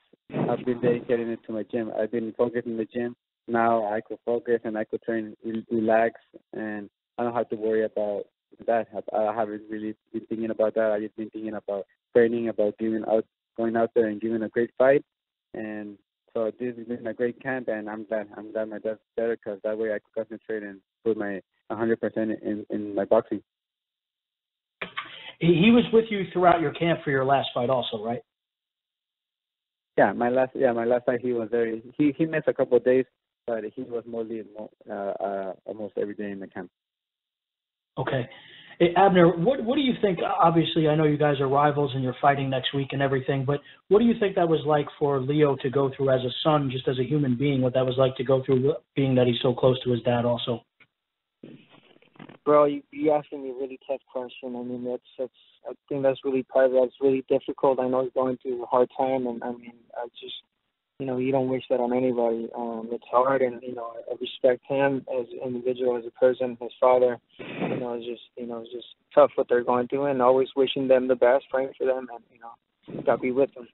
I've been dedicating it to my gym. I've been focused in the gym. Now I could focus and I could train, relax, and I don't have to worry about that. I haven't really been thinking about that. I've just been thinking about training, about going out there and giving a great fight. And so this has been a great camp, and I'm glad my dad's better because that way I could concentrate and put my 100% in my boxing. He was with you throughout your camp for your last fight also, right? Yeah, my last fight he was there. He missed a couple of days, but he was mostly almost every day in the camp. Okay. Hey, Abner, what do you think? Obviously, I know you guys are rivals and you're fighting next week and everything, but what do you think that was like for Leo to go through as a son, just as a human being, what that was like to go through, being that he's so close to his dad also? Bro, you asking me a really tough question. I mean, I think that's really part of it. It's really difficult. I know he's going through a hard time, and I mean, I just, you don't wish that on anybody. It's hard, and I respect him as an individual, as a person, his father. It's just tough what they're going through, and always wishing them the best, praying for them, and gotta be with them.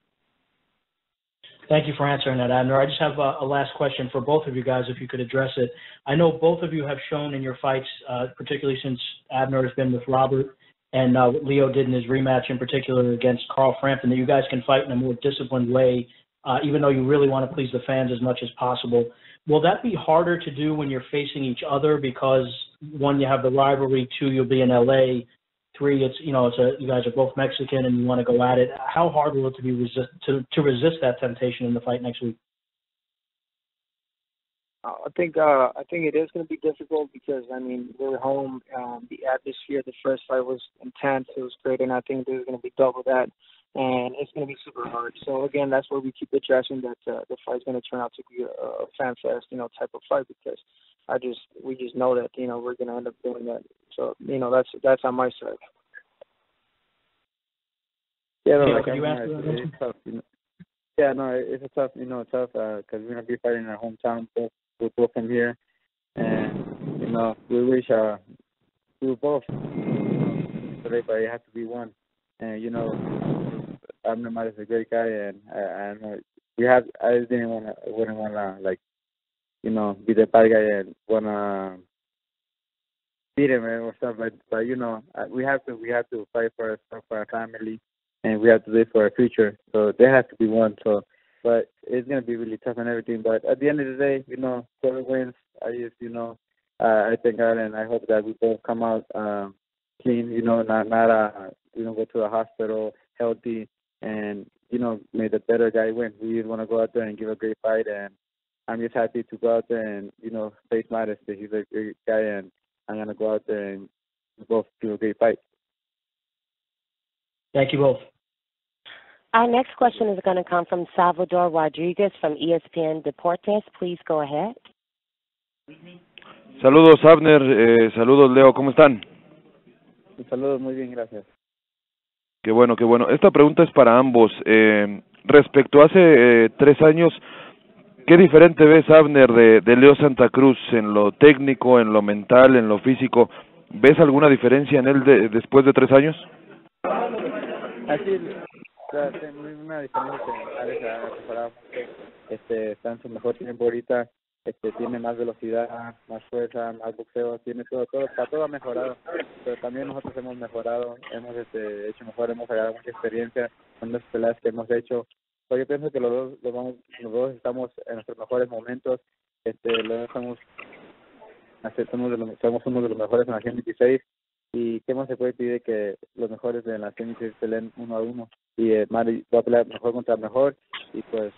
Thank you for answering that, Abner. I just have a last question for both of you guys, if you could address it. I know both of you have shown in your fights, particularly since Abner has been with Robert and what Leo did in his rematch in particular against Carl Frampton, that you guys can fight in a more disciplined way, even though you really want to please the fans as much as possible. Will that be harder to do when you're facing each other because, one, you have the rivalry, two, you'll be in L.A., three, you guys are both Mexican and you want to go at it. How hard will it to resist that temptation in the fight next week? I think it is going to be difficult because we're home. The atmosphere, the first fight was intense. It was great, and I think there's going to be double that, and it's going to be super hard. So again, that's where we keep addressing that the fight's going to turn out to be a fan fest, type of fight because we just know that we're going to end up doing that. So that's on my side. Yeah, no, it's tough. Yeah, no, it's a tough, because we're gonna be fighting in our hometown. We're both from here, and we wish we were both today, but it has to be one. And Abner Morris is a great guy, and I know I just wouldn't wanna be the bad guy and wanna beat him or stuff, but we have to fight for ourselves, for our family, and we have to live for our future. So there has to be one. So, but it's gonna be really tough and everything. But at the end of the day, whoever wins, I thank God and I hope that we both come out clean. Not go to the hospital healthy, and may the better guy win. We just want to go out there and give a great fight, and I'm just happy to go out there and face Morris. He's a great guy, and I'm going to go out there and both do a great fight. Thank you both. Our next question is going to come from Salvador Rodriguez from ESPN Deportes. Please go ahead. Saludos, Abner. Saludos, Leo. ¿Cómo están? Saludos, muy bien, gracias. Qué bueno, qué bueno. Esta pregunta es para ambos. Respecto a hace 3 años, ¿qué diferente ves, Abner, de Leo Santa Cruz en lo técnico, en lo mental, en lo físico? ¿Ves alguna diferencia en él después de 3 años? Así, una diferencia. A veces ha mejorado mucho. Está en su mejor tiempo ahorita. Tiene más velocidad, más fuerza, más boxeo, tiene todo ha mejorado. Pero también nosotros hemos mejorado, hemos hecho mejor, hemos agarrado mucha experiencia con las peleas que hemos hecho. Yo pienso que los dos estamos en nuestros mejores momentos. Los dos estamos somos uno de los mejores en la 116 y qué más se puede pedir que los mejores en la 116 peleen 1-1 y Mari va a pelear mejor contra mejor y pues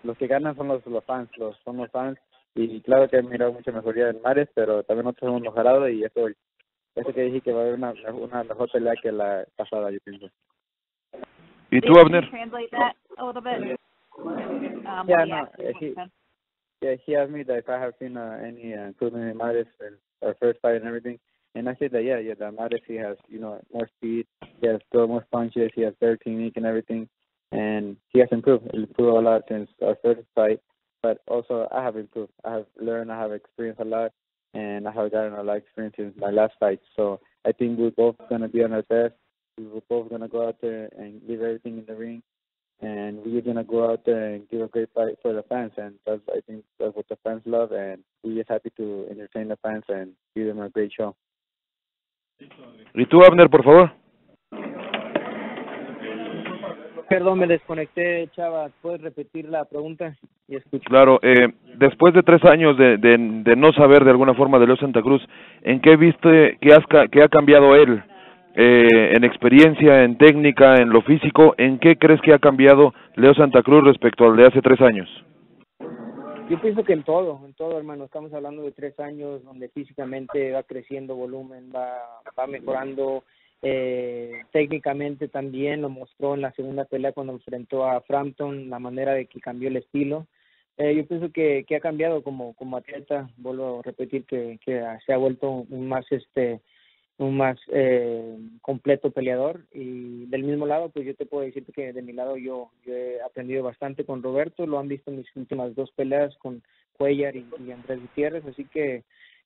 los que ganan son los fans, son los fans y claro que he mirado mucha mejoría en Mares, pero también nosotros hemos mejorado y eso que dije que va a haber una mejor pelea que la pasada, yo pienso. ¿Y tú, Abner? Translate that a little bit. He asked me that if I have seen any improvement in Mares in our first fight and everything, and I said that that Mares, he has more speed, he has throw more punches, he has better technique and everything, and he has improved. He's improved a lot since our first fight, but also I have improved. I have learned, I have experienced a lot, and I have gotten a lot of experience in my last fight. So I think we're both going to be on our best. We're both going to go out there and give everything in the ring, and we're going to go out there and give a great fight for the fans, and I think that's what the fans love, and we're just happy to entertain the fans and give them a great show. ¿Y tú, Abner, por favor? Perdón, me desconecté, Chava. ¿Puedes repetir la pregunta? Y escucho. Claro, después de 3 años de no saber de alguna forma de Leo Santa Cruz, ¿en qué viste que ha cambiado él? En experiencia, en técnica, en lo físico, ¿en qué crees que ha cambiado Leo Santa Cruz respecto al de hace 3 años? Yo pienso que en todo, hermano. Estamos hablando de 3 años donde físicamente va creciendo volumen, va mejorando. Técnicamente también lo mostró en la segunda pelea cuando enfrentó a Frampton, la manera de que cambió el estilo. Yo pienso que ha cambiado como atleta. Vuelvo a repetir que se ha vuelto un más completo peleador. Y del mismo lado, pues yo te puedo decir que de mi lado yo he aprendido bastante con Roberto. Lo han visto en mis últimas 2 peleas con Cuellar y Andrés Gutiérrez, así que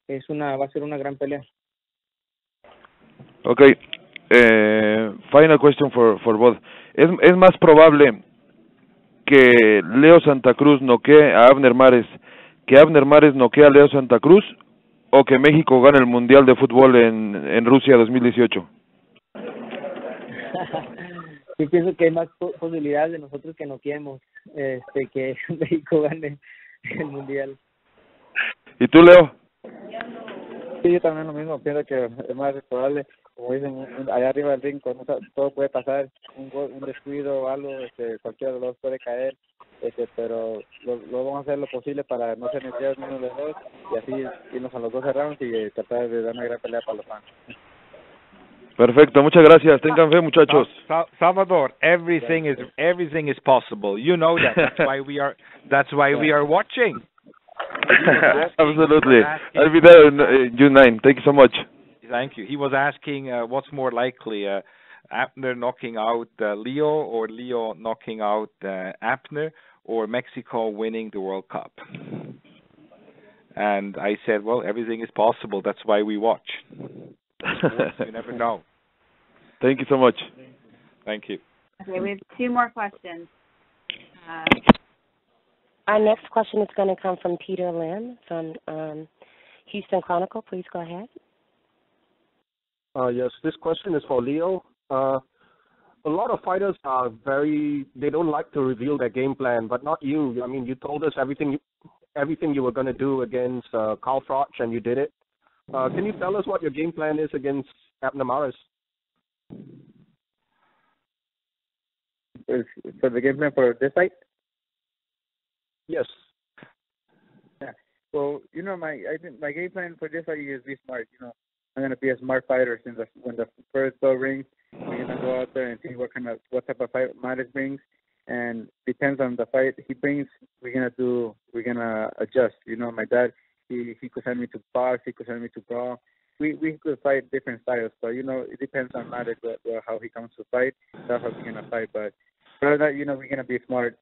va a ser una gran pelea. Okay. Final question for both. ¿Es más probable que Leo Santa Cruz noquee a Abner Morris, que Abner Morris noquee a Leo Santa Cruz, o que México gane el Mundial de Fútbol en Rusia 2018? Yo pienso que hay más posibilidades de nosotros que noqueemos, que México gane el Mundial. ¿Y tú, Leo? Sí, yo también lo mismo. Pienso que es más probable. Como dicen, allá arriba del ring, todo puede pasar, un descuido o algo, cualquiera de los dos puede caer, pero lo vamos a hacer lo posible para no ser nerviosos uno de los dos y así irnos a los 12 rounds y tratar de dar una gran pelea para los fans. Perfecto, muchas gracias. Tengan fe, muchachos. Salvador, everything is possible. You know that. That's why we are watching. Absolutely. I'll be there in June 9. Thank you so much. Thank you. He was asking what's more likely, Abner knocking out Leo, or Leo knocking out Abner, or Mexico winning the World Cup. And I said, well, everything is possible. That's why we watch. You never know. Thank you so much. Thank you. Okay, we have 2 more questions. Our next question is going to come from Peter Lim from Houston Chronicle. Please go ahead. Yes, this question is for Leo. A lot of fighters they don't like to reveal their game plan, but not you. I mean, you told us everything you were going to do against Carl Froch, and you did it. Can you tell us what your game plan is against Abner Morris? For the game plan for this fight? Yes. Yeah. Well, I think my game plan for this fight is be smart. I'm gonna be a smart fighter when the first bell rings. We're gonna go out there and see what type of fight Morris brings, and depends on the fight he brings. We're gonna adjust. My dad, he could send me to box, he could send me to brawl. We could fight different styles, but it depends on Morris how he comes to fight. That's how we're gonna fight. But for that, we're gonna be smart.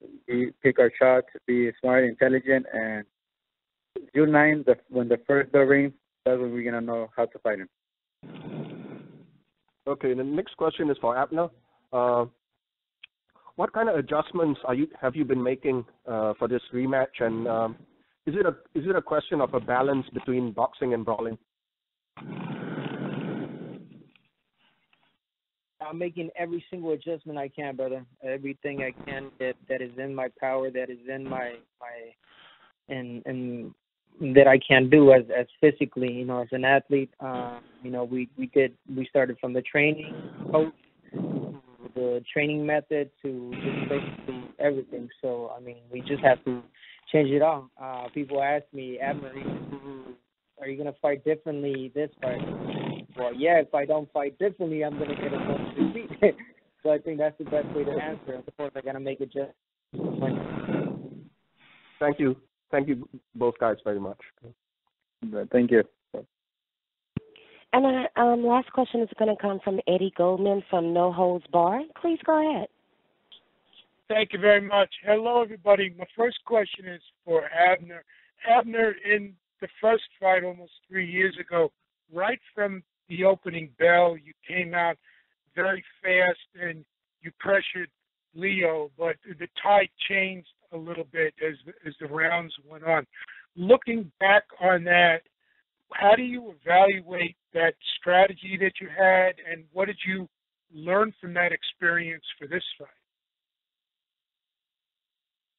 Pick our shots, be smart, intelligent, and June 9th, when the first bell rings, that's when we're going to know how to fight him. Okay, the next question is for Abner. What kind of adjustments have you been making for this rematch? And is it a question of a balance between boxing and brawling? I'm making every single adjustment I can, brother. Everything I can that is in my power, that is in that I can do as physically, you know, as an athlete. You know, we started from the training coach, the training method to just basically everything. So I mean, we just have to change it all. People ask me, Abner, are you gonna fight differently this fight? Well, yeah, if I don't fight differently, I'm gonna get a bunch of defeat. So I think that's the best way to answer. Of course, I gotta make it just. Thank you both guys very much. Thank you. And our last question is going to come from Eddie Goldman from No Holds Barred. Please go ahead. Thank you very much. Hello, everybody. My first question is for Abner. Abner, in the first fight almost 3 years ago, right from the opening bell, you came out very fast and you pressured Leo, but the tide changed a little bit as the rounds went on. Looking back on that, how do you evaluate that strategy that you had, and what did you learn from that experience for this fight?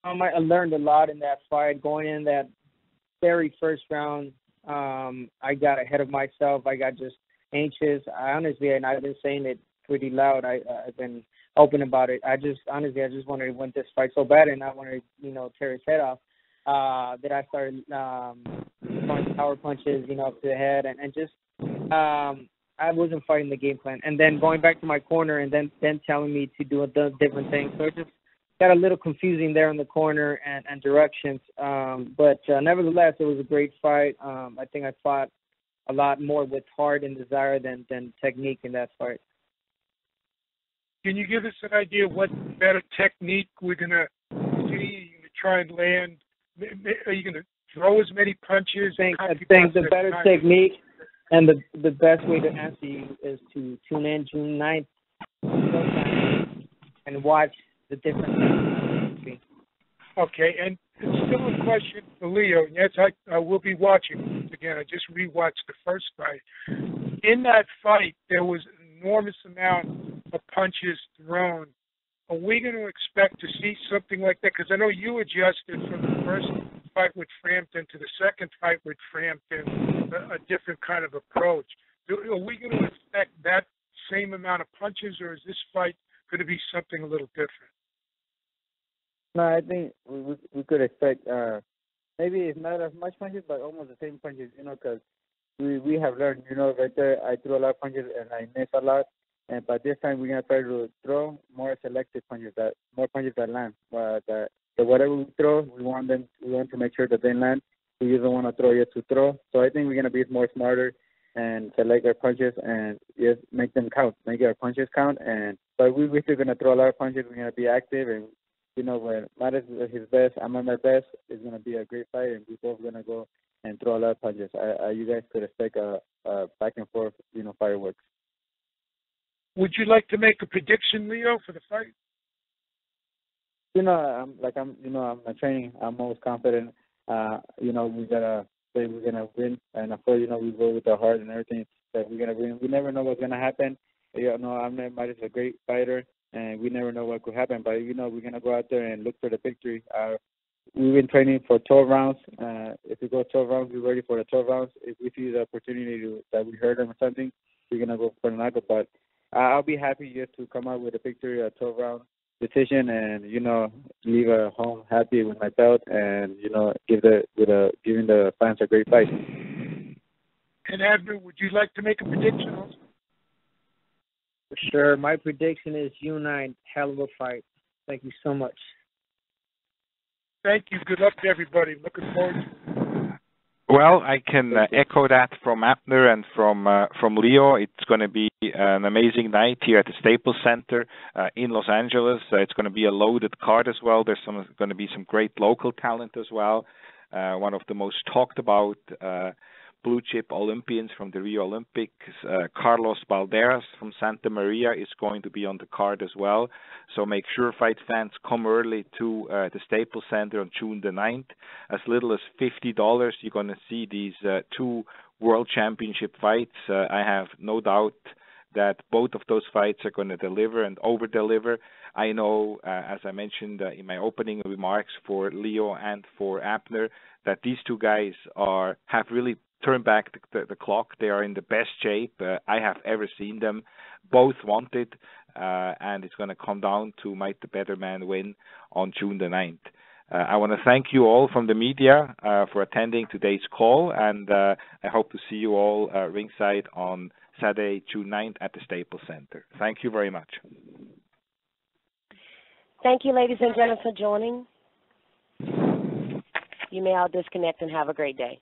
I learned a lot in that fight. Going in that very first round, I got ahead of myself. I got just anxious. Honestly, and I've been saying it pretty loud. I've been open about it. I just wanted to win this fight so bad, and I wanted to, tear his head off. That I started throwing power punches, up to the head, and just I wasn't fighting the game plan. And then going back to my corner, and then telling me to do different things. So it just got a little confusing there in the corner and directions. But nevertheless, it was a great fight. I think I fought a lot more with heart and desire than technique in that fight. Can you give us an idea what better technique we're going to see? Are you going to try and land? Are you going to throw as many punches? I think the better technique and the best way to answer you is to tune in June 9th and watch the different. Okay, and still a question for Leo. Yes, I will be watching again. I just rewatched the first fight. In that fight, there was an enormous amount of punches thrown. Are we going to expect to see something like that? Because I know you adjusted from the first fight with Frampton to the second fight with Frampton, a different kind of approach. Are we going to expect that same amount of punches, or is this fight going to be something a little different? No, I think we could expect maybe it's not as much punches, but almost the same punches, because we have learned, right there, I threw a lot of punches and I missed a lot. And by this time, we're gonna try to throw more selective punches, more punches that land. But whatever we throw, we want to make sure that they land. We just don't want to throw just to throw. So I think we're gonna be more smarter and select our punches and just make them count, make our punches count. But we're still gonna throw a lot of punches. We're gonna be active, and when Matt is his best, I'm at my best. It's gonna be a great fight, and we're both gonna go and throw a lot of punches. You guys could expect a back and forth, fireworks. Would you like to make a prediction, Leo, for the fight? I'm a training. I'm always confident. We gotta say we're gonna win, and of course, we go with our heart and everything that we're gonna win. We never know what's gonna happen. Abner Morris is a great fighter, and we never know what could happen. But we're gonna go out there and look for the victory. We've been training for 12 rounds. If we go 12 rounds, we're ready for the 12 rounds. If we see the opportunity that we heard them or something, we're gonna go for the knockout. But I'll be happy just to come out with a victory, a 12-round decision, and leave home happy with my belt, and giving the fans a great fight. And Abner, would you like to make a prediction also? Sure. My prediction is June 9th, hell of a fight. Thank you so much. Thank you. Good luck to everybody. Looking forward to it. Well, I can echo that from Abner and from Leo. It's going to be an amazing night here at the Staples Center in Los Angeles. It's going to be a loaded card as well. There's going to be some great local talent as well. One of the most talked about blue chip Olympians from the Rio Olympics, Carlos Balderas from Santa Maria, is going to be on the card as well. So make sure fight fans come early to the Staples Center on June the 9th. As little as $50, you're going to see these two World Championship fights. I have no doubt that both of those fights are going to deliver and over-deliver. I know, as I mentioned in my opening remarks for Leo and for Abner, that these two guys have really turned back the clock. They are in the best shape I have ever seen them. Both want it, and it's going to come down to might the better man win on June the 9th. I want to thank you all from the media for attending today's call, and I hope to see you all ringside on Saturday, June 9th at the Staples Center. Thank you very much. Thank you, ladies and gentlemen, for joining. You may all disconnect and have a great day.